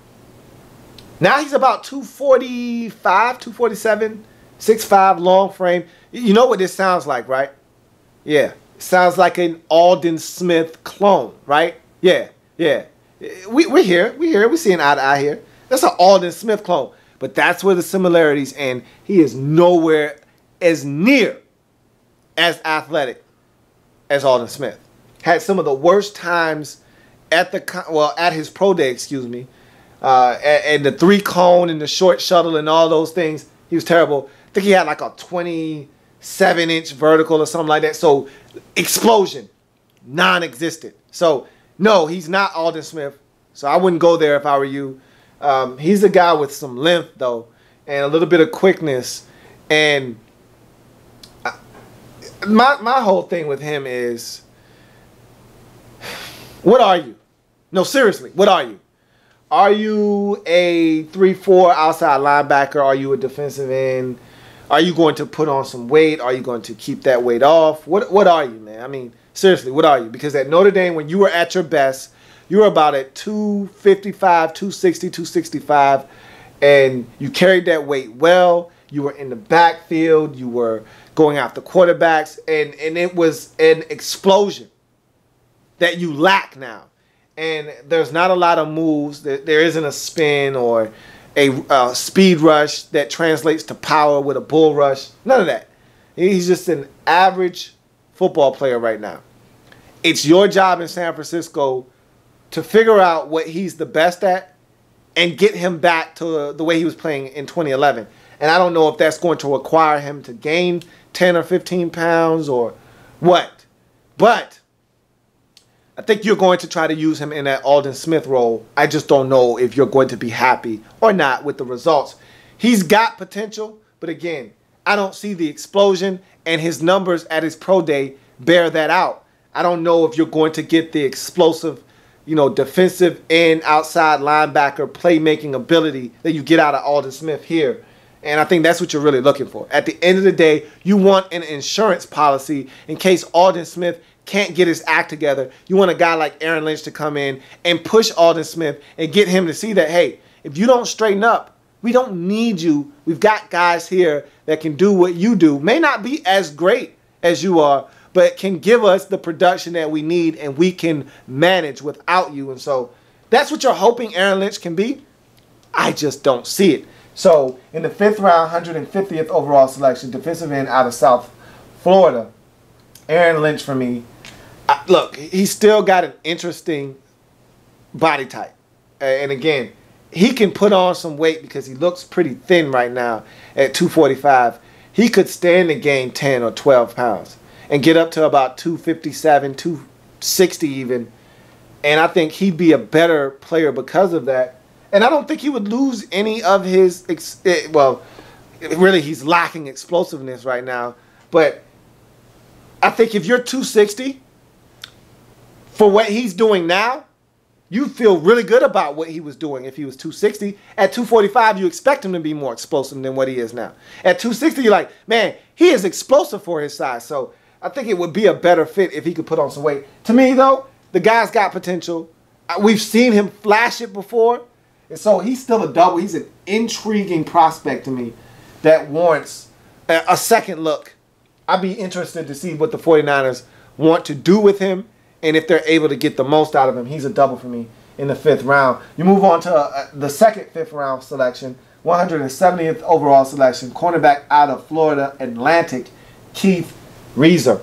now he's about 245, 247, 6'5", long frame. You know what this sounds like, right? Yeah. It sounds like an Aldon Smith clone, right? Yeah, yeah. We're here. We're seeing eye to eye here. That's an Aldon Smith clone. But that's where the similarities, and he is nowhere as near as athletic as Aldon Smith. Had some of the worst times at his pro day, excuse me, and the 3-cone and the short shuttle and all those things. He was terrible. I think he had like a 27-inch vertical or something like that. So explosion, non-existent. So no, he's not Aldon Smith. So I wouldn't go there if I were you. He's a guy with some length though, and a little bit of quickness. And my whole thing with him is, what are you? No, seriously, what are you? Are you a 3-4 outside linebacker? Are you a defensive end? Are you going to put on some weight? Are you going to keep that weight off? What are you, man? I mean, seriously, what are you? Because at Notre Dame, when you were at your best, you were about at 255, 260, 265, and you carried that weight well. You were in the backfield. You were going after quarterbacks, and it was an explosion that you lack now. And there's not a lot of moves. There isn't a spin or a speed rush that translates to power with a bull rush. None of that. He's just an average football player right now. It's your job in San Francisco to figure out what he's the best at and get him back to the way he was playing in 2011. And I don't know if that's going to require him to gain 10 or 15 pounds or what. But I think you're going to try to use him in that Aldon Smith role. I just don't know if you're going to be happy or not with the results. He's got potential, but again, I don't see the explosion, and his numbers at his pro day bear that out. I don't know if you're going to get the explosive, defensive end, outside linebacker, playmaking ability that you get out of Aldon Smith here. And I think that's what you're really looking for. At the end of the day, you want an insurance policy in case Aldon Smith can't get his act together. You want a guy like Aaron Lynch to come in and push Aldon Smith and get him to see that, hey, if you don't straighten up, we don't need you. We've got guys here that can do what you do. May not be as great as you are, but can give us the production that we need, and we can manage without you. And so that's what you're hoping Aaron Lynch can be. I just don't see it. So in the 5th round, 150th overall selection, defensive end out of South Florida, Aaron Lynch for me. Look, he's still got an interesting body type. And again, he can put on some weight because he looks pretty thin right now at 245. He could stand to gain 10 or 12 pounds and get up to about 257, 260 even. And I think he'd be a better player because of that. And I don't think he would lose any of his, really he's lacking explosiveness right now. But I think if you're 260, for what he's doing now, you feel really good about what he was doing if he was 260. At 245, you expect him to be more explosive than what he is now. At 260, you're like, man, he is explosive for his size. So I think it would be a better fit if he could put on some weight. To me, though, the guy's got potential. We've seen him flash it before. And so he's still a double. He's an intriguing prospect to me that warrants a second look. I'd be interested to see what the 49ers want to do with him and if they're able to get the most out of him. He's a double for me in the 5th round. You move on to the second 5th round selection, 170th overall selection, cornerback out of Florida Atlantic, Keith Reaser.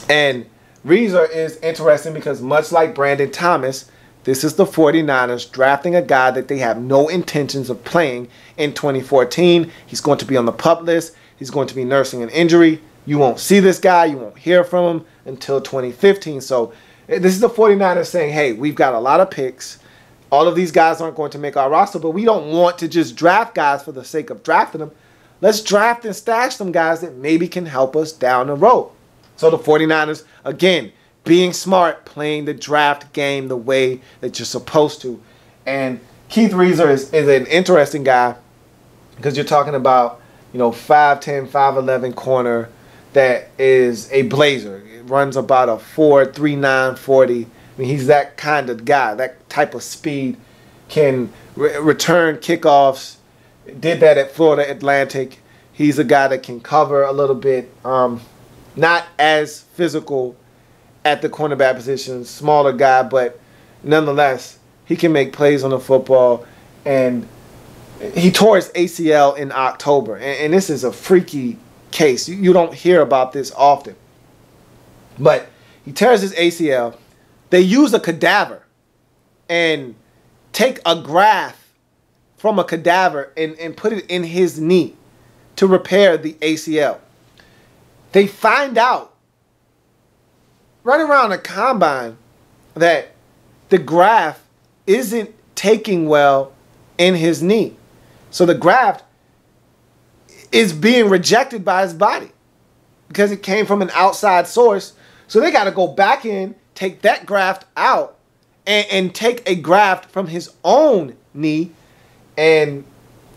And Reaser is interesting because much like Brandon Thomas, This is the 49ers drafting a guy that they have no intentions of playing in 2014. He's going to be on the PUP list. He's going to be nursing an injury. You won't see this guy. You won't hear from him until 2015. So this is the 49ers saying, hey, we've got a lot of picks. All of these guys aren't going to make our roster, but we don't want to just draft guys for the sake of drafting them. Let's draft and stash some guys that maybe can help us down the road. So the 49ers, again, being smart, playing the draft game the way that you're supposed to. And Keith Reeser is an interesting guy because you're talking about, 5'10", 5'11" corner that is a blazer. It runs about a 4.39 40. I mean, he's that kind of guy, that type of speed, can return kickoffs. Did that at Florida Atlantic. He's a guy that can cover a little bit. Not as physical at the cornerback position, smaller guy, but nonetheless, he can make plays on the football. And he tore his ACL in October. And this is a freaky case. You don't hear about this often. But he tears his ACL. They use a cadaver and take a graft from a cadaver and put it in his knee to repair the ACL. They find out right around the combine that the graft isn't taking well in his knee. So the graft is being rejected by his body because it came from an outside source. So they got to go back in, take that graft out, and take a graft from his own knee. And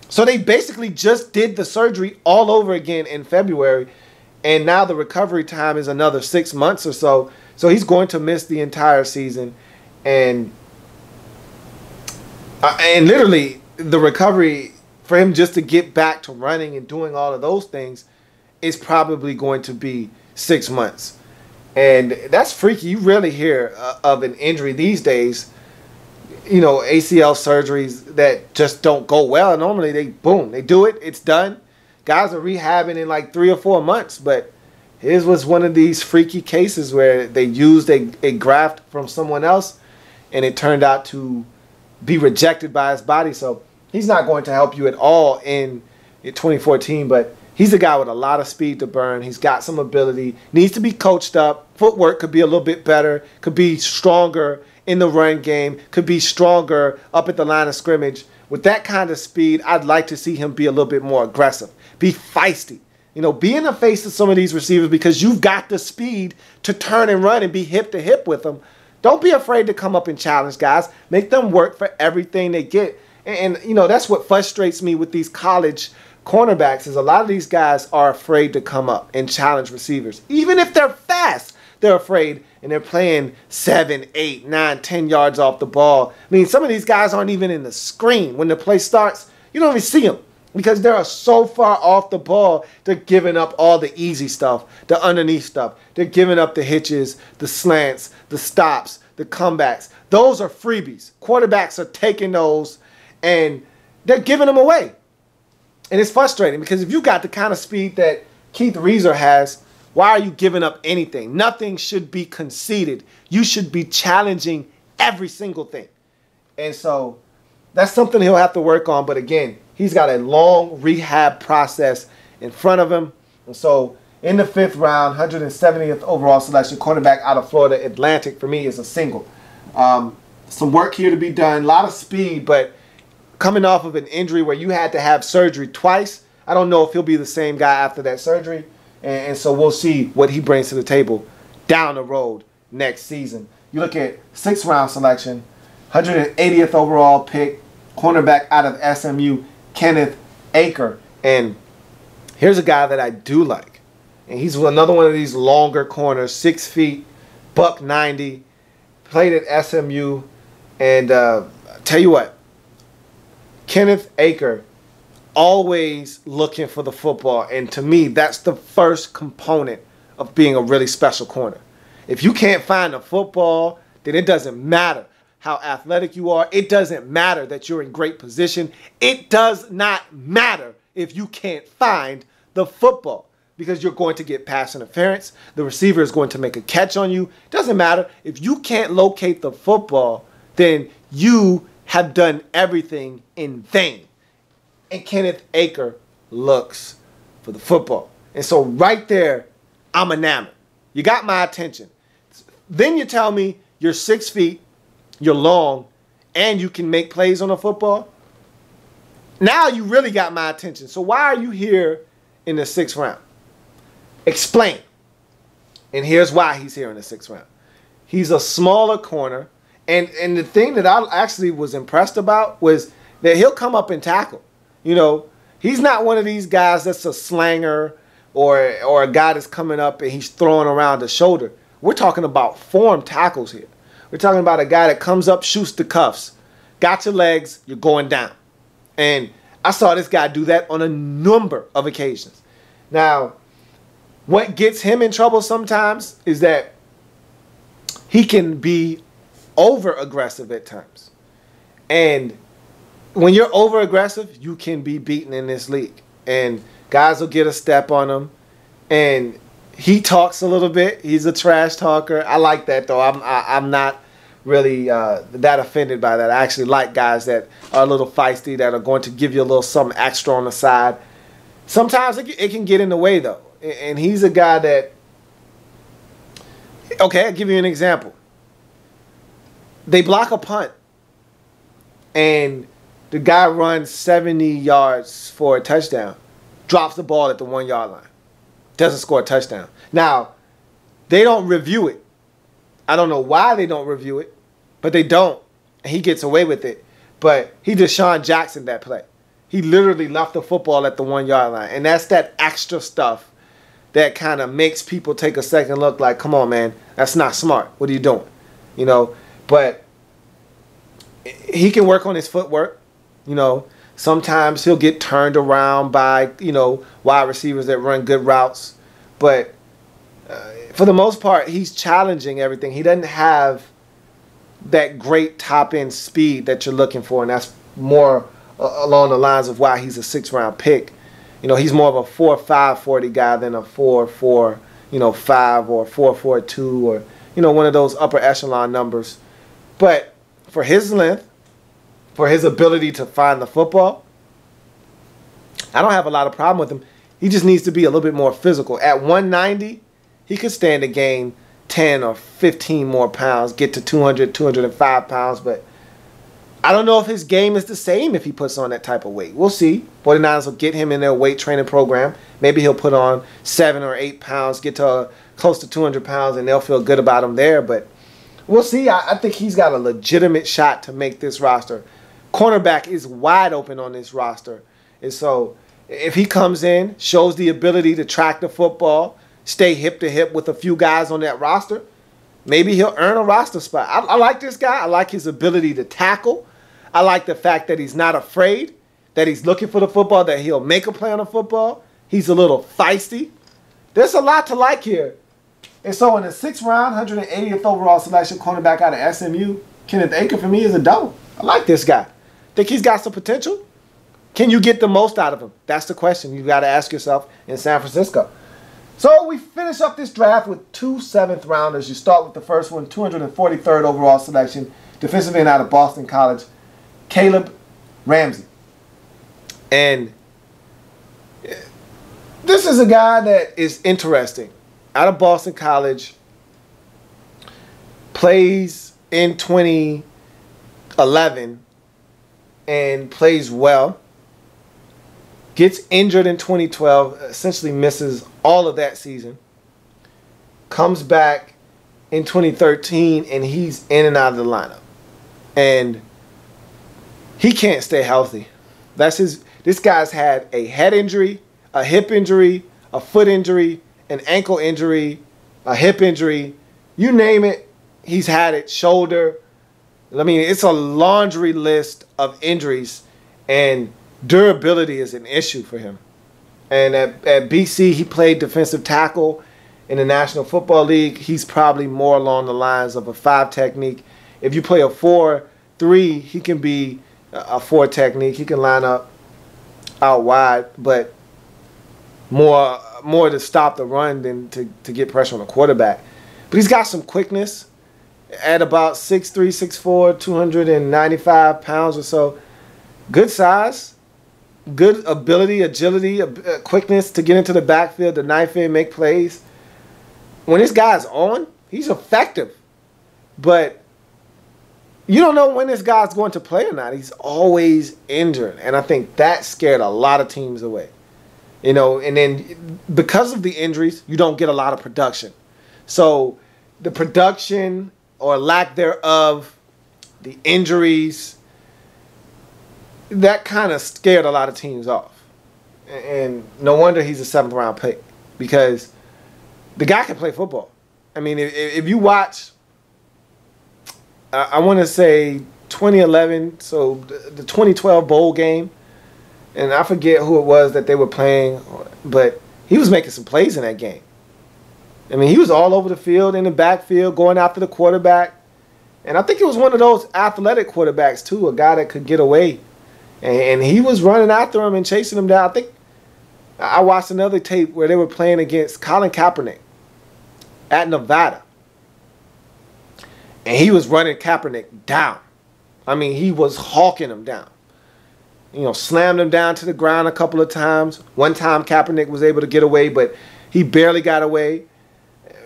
so they basically just did the surgery all over again in February. And now the recovery time is another 6 months or so. So he's going to miss the entire season. And literally the recovery for him just to get back to running and doing all of those things is probably going to be 6 months. And that's freaky. You rarely hear of an injury these days, ACL surgeries that just don't go well. Normally they do it, it's done. Guys are rehabbing in like 3 or 4 months, but his was one of these freaky cases where they used a graft from someone else and it turned out to be rejected by his body. So he's not going to help you at all in 2014, but he's a guy with a lot of speed to burn. He's got some ability, needs to be coached up. Footwork could be a little bit better, could be stronger in the run game, could be stronger up at the line of scrimmage. With that kind of speed, I'd like to see him be a little bit more aggressive, be feisty. Be in the face of some of these receivers because you've got the speed to turn and run and be hip to hip with them. Don't be afraid to come up and challenge guys. Make them work for everything they get. And that's what frustrates me with these college cornerbacks is a lot of these guys are afraid to come up and challenge receivers. Even if they're fast, they're afraid and they're playing 7, 8, 9, 10 yards off the ball. I mean, some of these guys aren't even in the screen. When the play starts, you don't even see them because they're so far off the ball. They're giving up all the easy stuff, the underneath stuff. They're giving up the hitches, the slants, the stops, the comebacks. Those are freebies. Quarterbacks are taking those and they're giving them away. And it's frustrating because if you got the kind of speed that Keith Reeser has, why are you giving up anything? Nothing should be conceded. You should be challenging every single thing. And so that's something he'll have to work on. But again, he's got a long rehab process in front of him. And so in the 5th round, 170th overall selection, cornerback out of Florida Atlantic for me is a single. Some work here to be done, a lot of speed, but coming off of an injury where you had to have surgery twice, I don't know if he'll be the same guy after that surgery. And so we'll see what he brings to the table down the road next season. You look at 6th round selection, 180th overall pick, cornerback out of SMU, Kenneth Aker. And here's a guy that I do like. And he's another one of these longer corners, 6 feet, $190, played at SMU. And tell you what, Kenneth Aker, always looking for the football. And to me, that's the first component of being a really special corner. If you can't find the football, then it doesn't matter how athletic you are. It doesn't matter that you're in great position. It does not matter if you can't find the football because you're going to get pass interference. The receiver is going to make a catch on you. It doesn't matter. If you can't locate the football, then you have done everything in vain. And Kenneth Aker looks for the football. And so right there, I'm enamored. You got my attention. Then you tell me you're 6 feet, you're long, and you can make plays on a football. Now you really got my attention. So why are you here in the 6th round? Explain. And here's why he's here in the 6th round. He's a smaller corner. And the thing that I actually was impressed about was that he'll come up and tackle. You know, he's not one of these guys that's a slanger or a guy that's coming up and he's throwing around the shoulder. We're talking about form tackles here. We're talking about a guy that comes up, shoots the cuffs, got your legs, you're going down. And I saw this guy do that on a number of occasions. Now, what gets him in trouble sometimes is that he can be over-aggressive at times. And when you're over-aggressive, you can be beaten in this league. And guys will get a step on him. And he talks a little bit. He's a trash talker. I like that, though. I'm not really that offended by that. I actually like guys that are a little feisty, that are going to give you a little something extra on the side. Sometimes it can get in the way, though. And he's a guy that, okay, I'll give you an example. They block a punt, and the guy runs 70 yards for a touchdown, drops the ball at the 1 yard line, doesn't score a touchdown. Now, they don't review it. I don't know why they don't review it, but they don't. And he gets away with it. But he Deshaun Jackson that play. He literally left the football at the 1 yard line. And that's that extra stuff that kind of makes people take a second look like, come on, man, that's not smart. What are you doing? You know, but he can work on his footwork. You know, sometimes he'll get turned around by, you know, wide receivers that run good routes. But for the most part, he's challenging everything. He doesn't have that great top-end speed that you're looking for, and that's more along the lines of why he's a 6th-round pick. You know, he's more of a 4.5 40 guy than a 4.4, you know, 5 or 4.42 or, you know, one of those upper echelon numbers. But for his length, for his ability to find the football, I don't have a lot of problem with him. He just needs to be a little bit more physical. At 190, he could stand to gain 10 or 15 more pounds, get to 200, 205 pounds, but I don't know if his game is the same if he puts on that type of weight. We'll see. 49ers will get him in their weight training program. Maybe he'll put on 7 or 8 pounds, get to close to 200 pounds, and they'll feel good about him there. But we'll see. I think he's got a legitimate shot to make this roster. Cornerback is wide open on this roster. And so if he comes in, shows the ability to track the football, stay hip to hip with a few guys on that roster, maybe he'll earn a roster spot. I like this guy. I like his ability to tackle. I like the fact that he's not afraid, that he's looking for the football, that he'll make a play on the football. He's a little feisty. There's a lot to like here. And so in the 6th round, 180th overall selection, cornerback out of SMU, Kenneth Aker for me is a double. I like this guy. Think he's got some potential? Can you get the most out of him? That's the question you got to ask yourself in San Francisco. So we finish up this draft with 2 7th rounders. You start with the first one, 243rd overall selection, defensive end out of Boston College, Caleb Ramsey. And this is a guy that is interesting. Out of Boston College, plays in 2011 and plays well. Gets injured in 2012, essentially misses all of that season. Comes back in 2013, and he's in and out of the lineup. And he can't stay healthy. This guy's had a head injury, a hip injury, a foot injury, an ankle injury, a hip injury. You name it, he's had it. Shoulder. I mean, it's a laundry list of injuries, and durability is an issue for him. And at BC, he played defensive tackle. In the National Football League, he's probably more along the lines of a 5 technique. If you play a 4-3, he can be a 4 technique. He can line up out wide, but more to stop the run than to get pressure on the quarterback. But he's got some quickness. at about 6'3", 6'4", 295 pounds or so. Good size, good ability, agility, quickness to get into the backfield, to knife in, make plays. When this guy's on, he's effective. But you don't know when this guy's going to play or not. He's always injured. And I think that scared a lot of teams away. You know, and then because of the injuries, you don't get a lot of production. So the production or lack thereof, the injuries, that kind of scared a lot of teams off. And no wonder he's a 7th round pick, because the guy can play football. I mean, if you watch, I want to say 2011, so the 2012 bowl game, and I forget who it was that they were playing, but he was making some plays in that game. I mean, he was all over the field, in the backfield, going after the quarterback. And I think it was one of those athletic quarterbacks, too, a guy that could get away. And he was running after him and chasing him down. I think I watched another tape where they were playing against Colin Kaepernick at Nevada. And he was running Kaepernick down. I mean, he was hawking him down. You know, slammed him down to the ground a couple of times. One time Kaepernick was able to get away, but he barely got away.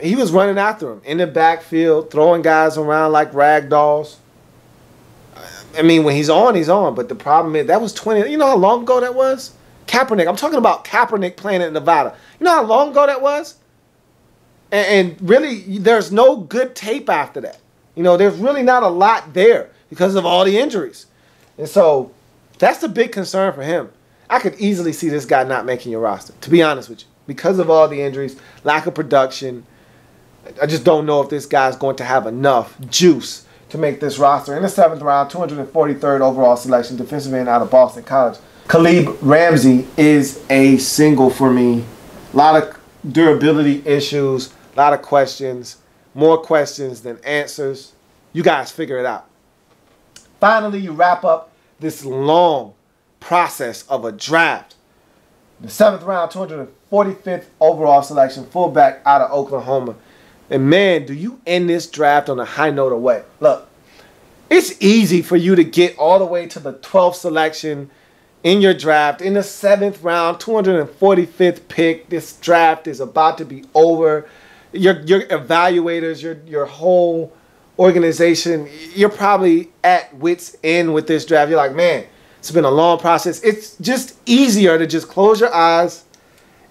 He was running after him in the backfield, throwing guys around like rag dolls. I mean, when he's on, he's on. But the problem is, that was 20. You know how long ago that was? Kaepernick. I'm talking about Kaepernick playing at Nevada. You know how long ago that was? And really, there's no good tape after that. You know, there's really not a lot there because of all the injuries. And so that's the big concern for him. I could easily see this guy not making your roster, to be honest with you. Because of all the injuries, lack of production, I just don't know if this guy's going to have enough juice to make this roster. In the 7th round, 243rd overall selection, defensive end out of Boston College, L.A.B Ramsey is a single for me. A lot of durability issues, a lot of questions, more questions than answers. You guys figure it out. Finally, you wrap up this long process of a draft. The 7th round, 245th overall selection, fullback out of Oklahoma. And man, do you end this draft on a high note or what? Look, it's easy for you to get all the way to the 12th selection in your draft. In the 7th round, 245th pick, this draft is about to be over. Your evaluators, your whole organization, you're probably at wit's end with this draft. You're like, man, it's been a long process. It's just easier to just close your eyes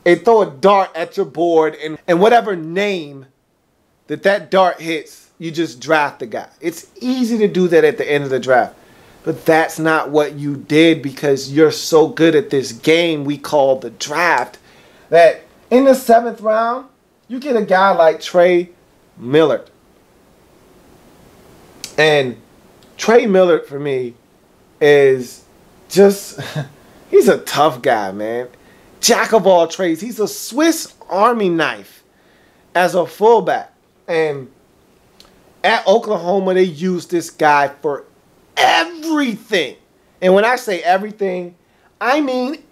and throw a dart at your board, and whatever name that dart hits, you just draft the guy. It's easy to do that at the end of the draft. But that's not what you did, because you're so good at this game we call the draft that in the 7th round, you get a guy like Trey Millard. And Trey Millard, for me, is just, he's a tough guy, man. Jack of all trades. He's a Swiss Army knife as a fullback. And at Oklahoma, they used this guy for everything. And when I say everything, I mean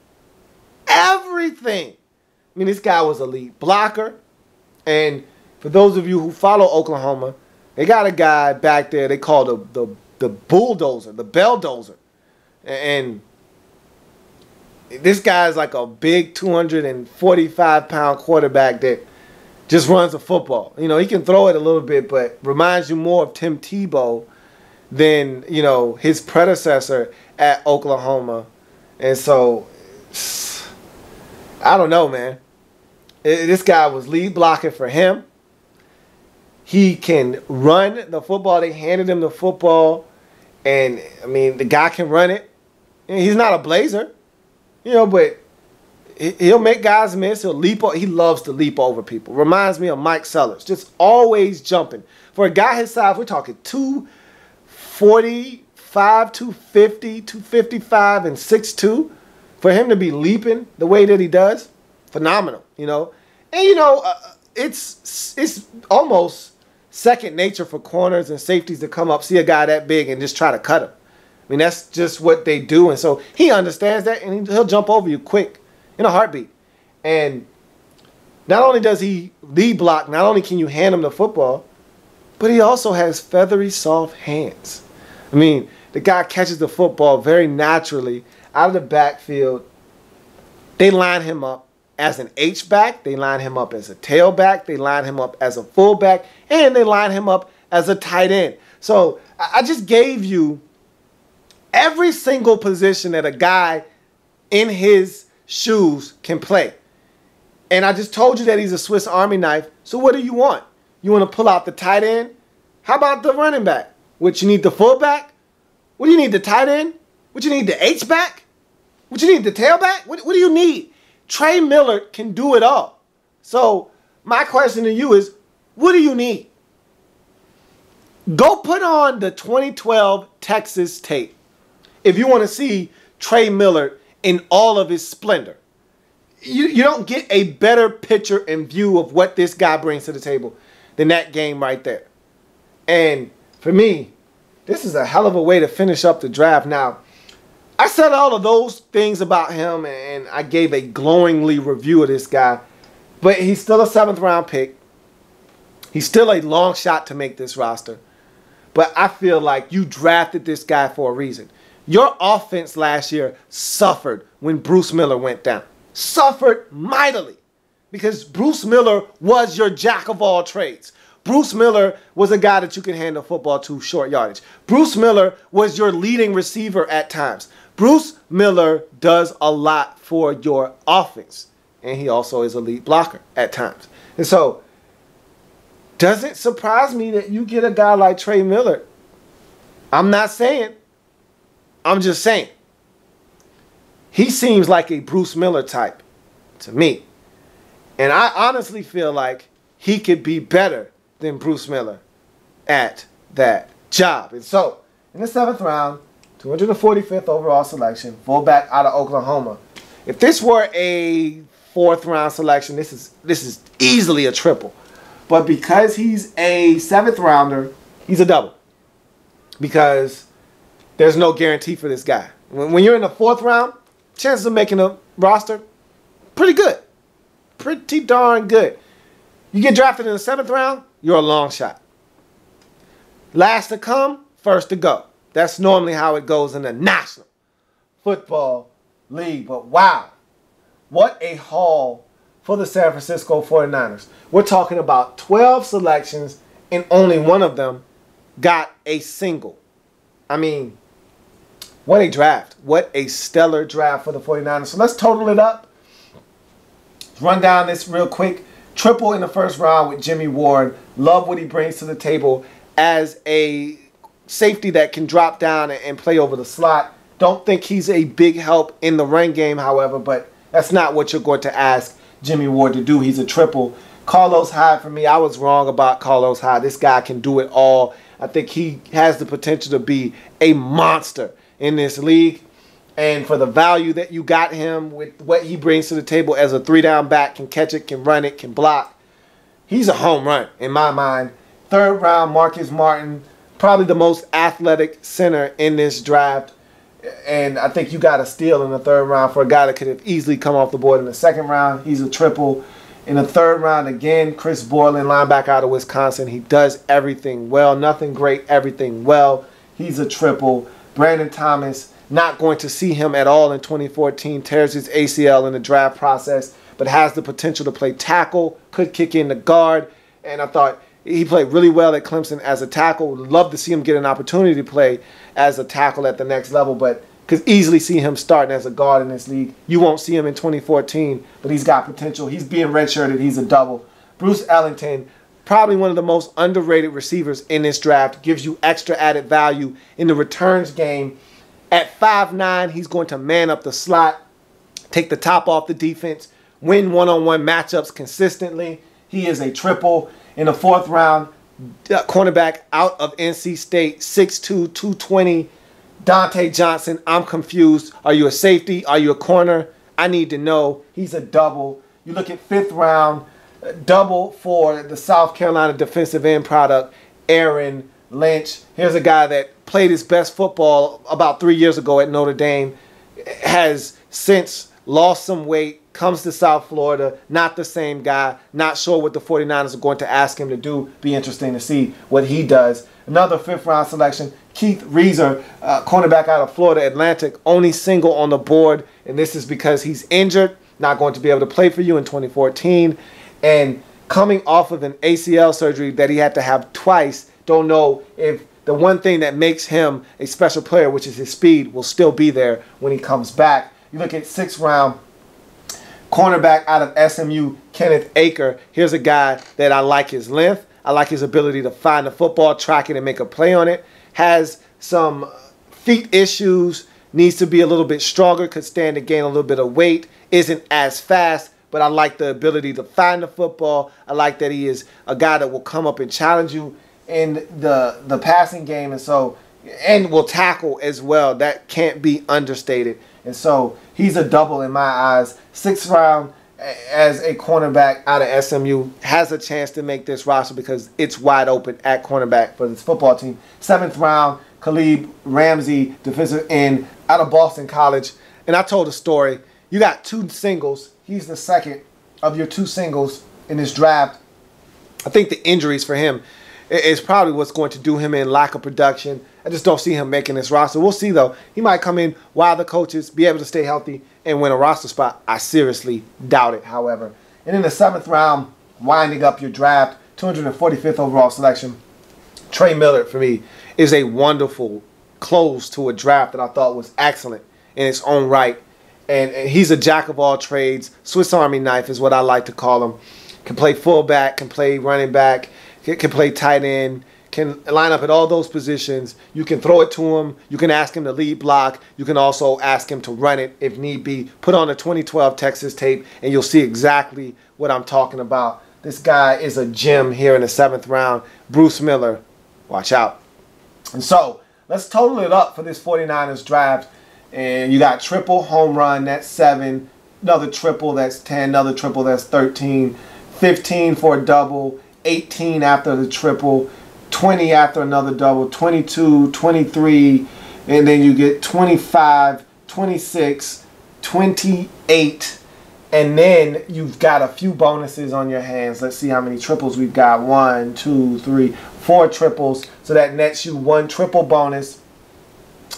everything. I mean, this guy was a lead blocker. And for those of you who follow Oklahoma, they got a guy back there they call the bulldozer, the belldozer. And this guy's like a big 245-pound quarterback that just runs a football. You know, he can throw it a little bit, but reminds you more of Tim Tebow than, you know, his predecessor at Oklahoma. And so, I don't know, man. This guy was lead blocking for him. He can run the football. They handed him the football. And, I mean, the guy can run it. And he's not a blazer, you know, but he'll make guys miss. He'll leap. He loves to leap over people. Reminds me of Mike Sellers. Just always jumping. For a guy his size, we're talking 245, 250, 255, and 6'2". For him to be leaping the way that he does, phenomenal, you know. And, you know, it's almost second nature for corners and safeties to come up, see a guy that big, and just try to cut him. I mean, that's just what they do. And so he understands that, and he'll jump over you quick in a heartbeat. And not only does he lead block, not only can you hand him the football, but he also has feathery, soft hands. I mean, the guy catches the football very naturally out of the backfield. They line him up as an H-back. They line him up as a tailback. They line him up as a fullback. And they line him up as a tight end. So I just gave you every single position that a guy in his shoes can play. And I just told you that he's a Swiss Army knife. So what do you want? You want to pull out the tight end? How about the running back? What, you need the fullback? What do you need, the tight end? What you need, the H-back? What you need, the tailback? What do you need? Trey Miller can do it all. So my question to you is, what do you need? Go put on the 2012 Texas tape if you want to see Trey Miller in all of his splendor. You don't get a better picture and view of what this guy brings to the table than that game right there. And for me, this is a hell of a way to finish up the draft. Now, I said all of those things about him, and I gave a glowingly review of this guy. But he's still a 7th round pick. He's still a long shot to make this roster. But I feel like you drafted this guy for a reason. Your offense last year suffered when Bruce Miller went down. Suffered mightily. Because Bruce Miller was your jack of all trades. Bruce Miller was a guy that you can hand the football to short yardage. Bruce Miller was your leading receiver at times. Bruce Miller does a lot for your offense. And he also is a lead blocker at times. And so, does it surprise me that you get a guy like Trey Miller? I'm not saying. I'm just saying. He seems like a Bruce Miller type to me. And I honestly feel like he could be better than Bruce Miller at that job. And so, in the 7th round, 245th overall selection, fullback out of Oklahoma. If this were a 4th round selection, this is easily a triple. But because he's a 7th rounder, he's a double. Because there's no guarantee for this guy. When you're in the 4th round, chances of making a roster, pretty good. Pretty darn good. You get drafted in the 7th round, you're a long shot. Last to come, first to go. That's normally how it goes in the National Football League. But wow, what a haul for the San Francisco 49ers. We're talking about 12 selections and only one of them got a single. I mean, what a draft. What a stellar draft for the 49ers. So let's total it up. Let's run down this real quick. Triple in the 1st round with Jimmy Ward. Love what he brings to the table as a safety that can drop down and play over the slot. Don't think he's a big help in the run game, however, but that's not what you're going to ask Jimmy Ward to do. He's a triple. Carlos Hyde, for me, I was wrong about Carlos Hyde. This guy can do it all. I think he has the potential to be a monster in this league. And for the value that you got him with what he brings to the table as a 3-down back, can catch it, can run it, can block, he's a home run in my mind. 3rd round, Marcus Martin, probably the most athletic center in this draft. And I think you got a steal in the 3rd round for a guy that could have easily come off the board in the 2nd round. He's a triple. In the 3rd round, again, Chris Borland, linebacker out of Wisconsin. He does everything well. Nothing great, everything well. He's a triple. Brandon Thomas, not going to see him at all in 2014. Tears his ACL in the draft process, but has the potential to play tackle. Could kick in the guard. And I thought he played really well at Clemson as a tackle. Would love to see him get an opportunity to play as a tackle at the next level, but could easily see him starting as a guard in this league. You won't see him in 2014, but he's got potential. He's being redshirted. He's a double. Bruce Ellington, probably one of the most underrated receivers in this draft. Gives you extra added value in the returns game. At 5'9", he's going to man up the slot, take the top off the defense, win one-on-one matchups consistently. He is a triple. In the 4th round, cornerback out of NC State, 6'2", 220, Dante Johnson. I'm confused. Are you a safety? Are you a corner? I need to know. He's a double. You look at 5th round, double for the South Carolina defensive end product, Aaron Lynch. Here's a guy that played his best football about 3 years ago at Notre Dame. Has since lost some weight, comes to South Florida, not the same guy, not sure what the 49ers are going to ask him to do. Be interesting to see what he does. Another 5th-round selection, Keith Reeser, cornerback out of Florida Atlantic, only single on the board, and this is because he's injured, not going to be able to play for you in 2014, and coming off of an ACL surgery that he had to have twice. Don't know if the one thing that makes him a special player, which is his speed, will still be there when he comes back. You look at 6th-round cornerback out of SMU, Kenneth Aker. Here's a guy that I like his length. I like his ability to find the football, track it, and make a play on it. Has some feet issues, needs to be a little bit stronger, could stand to gain a little bit of weight, isn't as fast, but I like the ability to find the football. I like that he is a guy that will come up and challenge you in the passing game, and will tackle as well. That can't be understated. And so he's a double in my eyes. 6th round as a cornerback out of SMU, has a chance to make this roster because it's wide open at cornerback for this football team. 7th round, Caleb Ramsey, defensive end out of Boston College. And I told a story. You got 2 singles. He's the second of your 2 singles in this draft. I think the injuries for him is probably what's going to do him in, lack of production. I just don't see him making this roster. We'll see, though. He might come in while the coaches, be able to stay healthy, and win a roster spot. I seriously doubt it, however. And in the 7th round, winding up your draft, 245th overall selection, Trey Millard, for me, is a wonderful close to a draft that I thought was excellent in its own right. And he's a jack of all trades. Swiss Army knife is what I like to call him. Can play fullback, can play running back, can play tight end, can line up at all those positions. You can throw it to him. You can ask him to lead block. You can also ask him to run it if need be. Put on the 2012 Texas tape, and you'll see exactly what I'm talking about. This guy is a gem here in the 7th round. Bruce Miller, watch out. And so let's total it up for this 49ers draft. And you got triple home run, that's 7. Another triple, that's 10. Another triple, that's 13. 15 for a double. 18 after the triple, 20 after another double, 22, 23, and then you get 25, 26, 28, and then you've got a few bonuses on your hands. Let's see how many triples we've got. 1, 2, 3, 4 triples. So that nets you 1 triple bonus.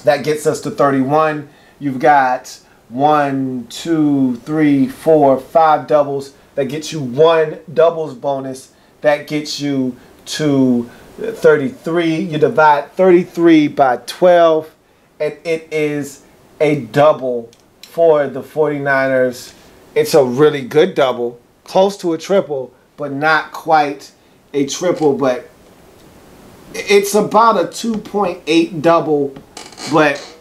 That gets us to 31. You've got 1, 2, 3, 4, 5 doubles. That gets you 1 doubles bonus. That gets you to 33. You divide 33 by 12, and it is a double for the 49ers. It's a really good double, close to a triple, but not quite a triple. But it's about a 2.8 double, but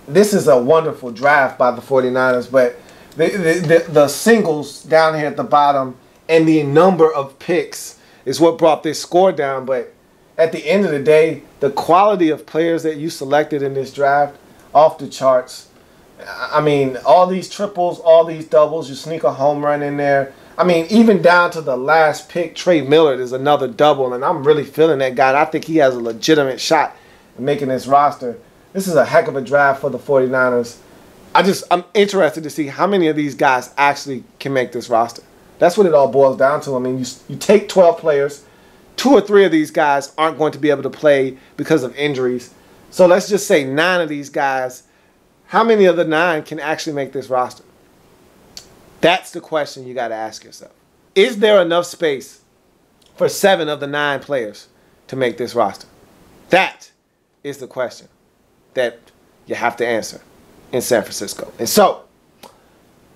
this is a wonderful draft by the 49ers. But the singles down here at the bottom and the number of picks is what brought this score down. But at the end of the day, the quality of players that you selected in this draft, off the charts. I mean, all these triples, all these doubles, you sneak a home run in there. I mean, even down to the last pick, Trey Millard is another double, and I'm really feeling that guy. And I think he has a legitimate shot at making this roster. This is a heck of a draft for the 49ers. I'm interested to see how many of these guys actually can make this roster. That's what it all boils down to. I mean, you take 12 players. 2 or 3 of these guys aren't going to be able to play because of injuries. So let's just say 9 of these guys. How many of the 9 can actually make this roster? That's the question you got to ask yourself. Is there enough space for 7 of the 9 players to make this roster? That is the question that you have to answer in San Francisco. And so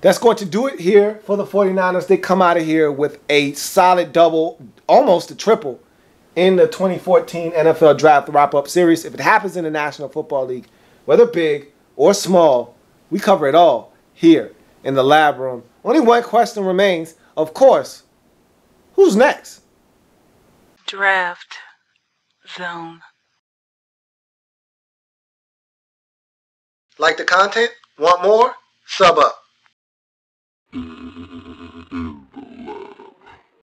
that's going to do it here for the 49ers. They come out of here with a solid double, almost a triple, in the 2014 NFL Draft Wrap-Up Series. If it happens in the National Football League, whether big or small, we cover it all here in the lab room. Only one question remains, of course. Who's next? Draft Zone. Like the content? Want more? Sub up.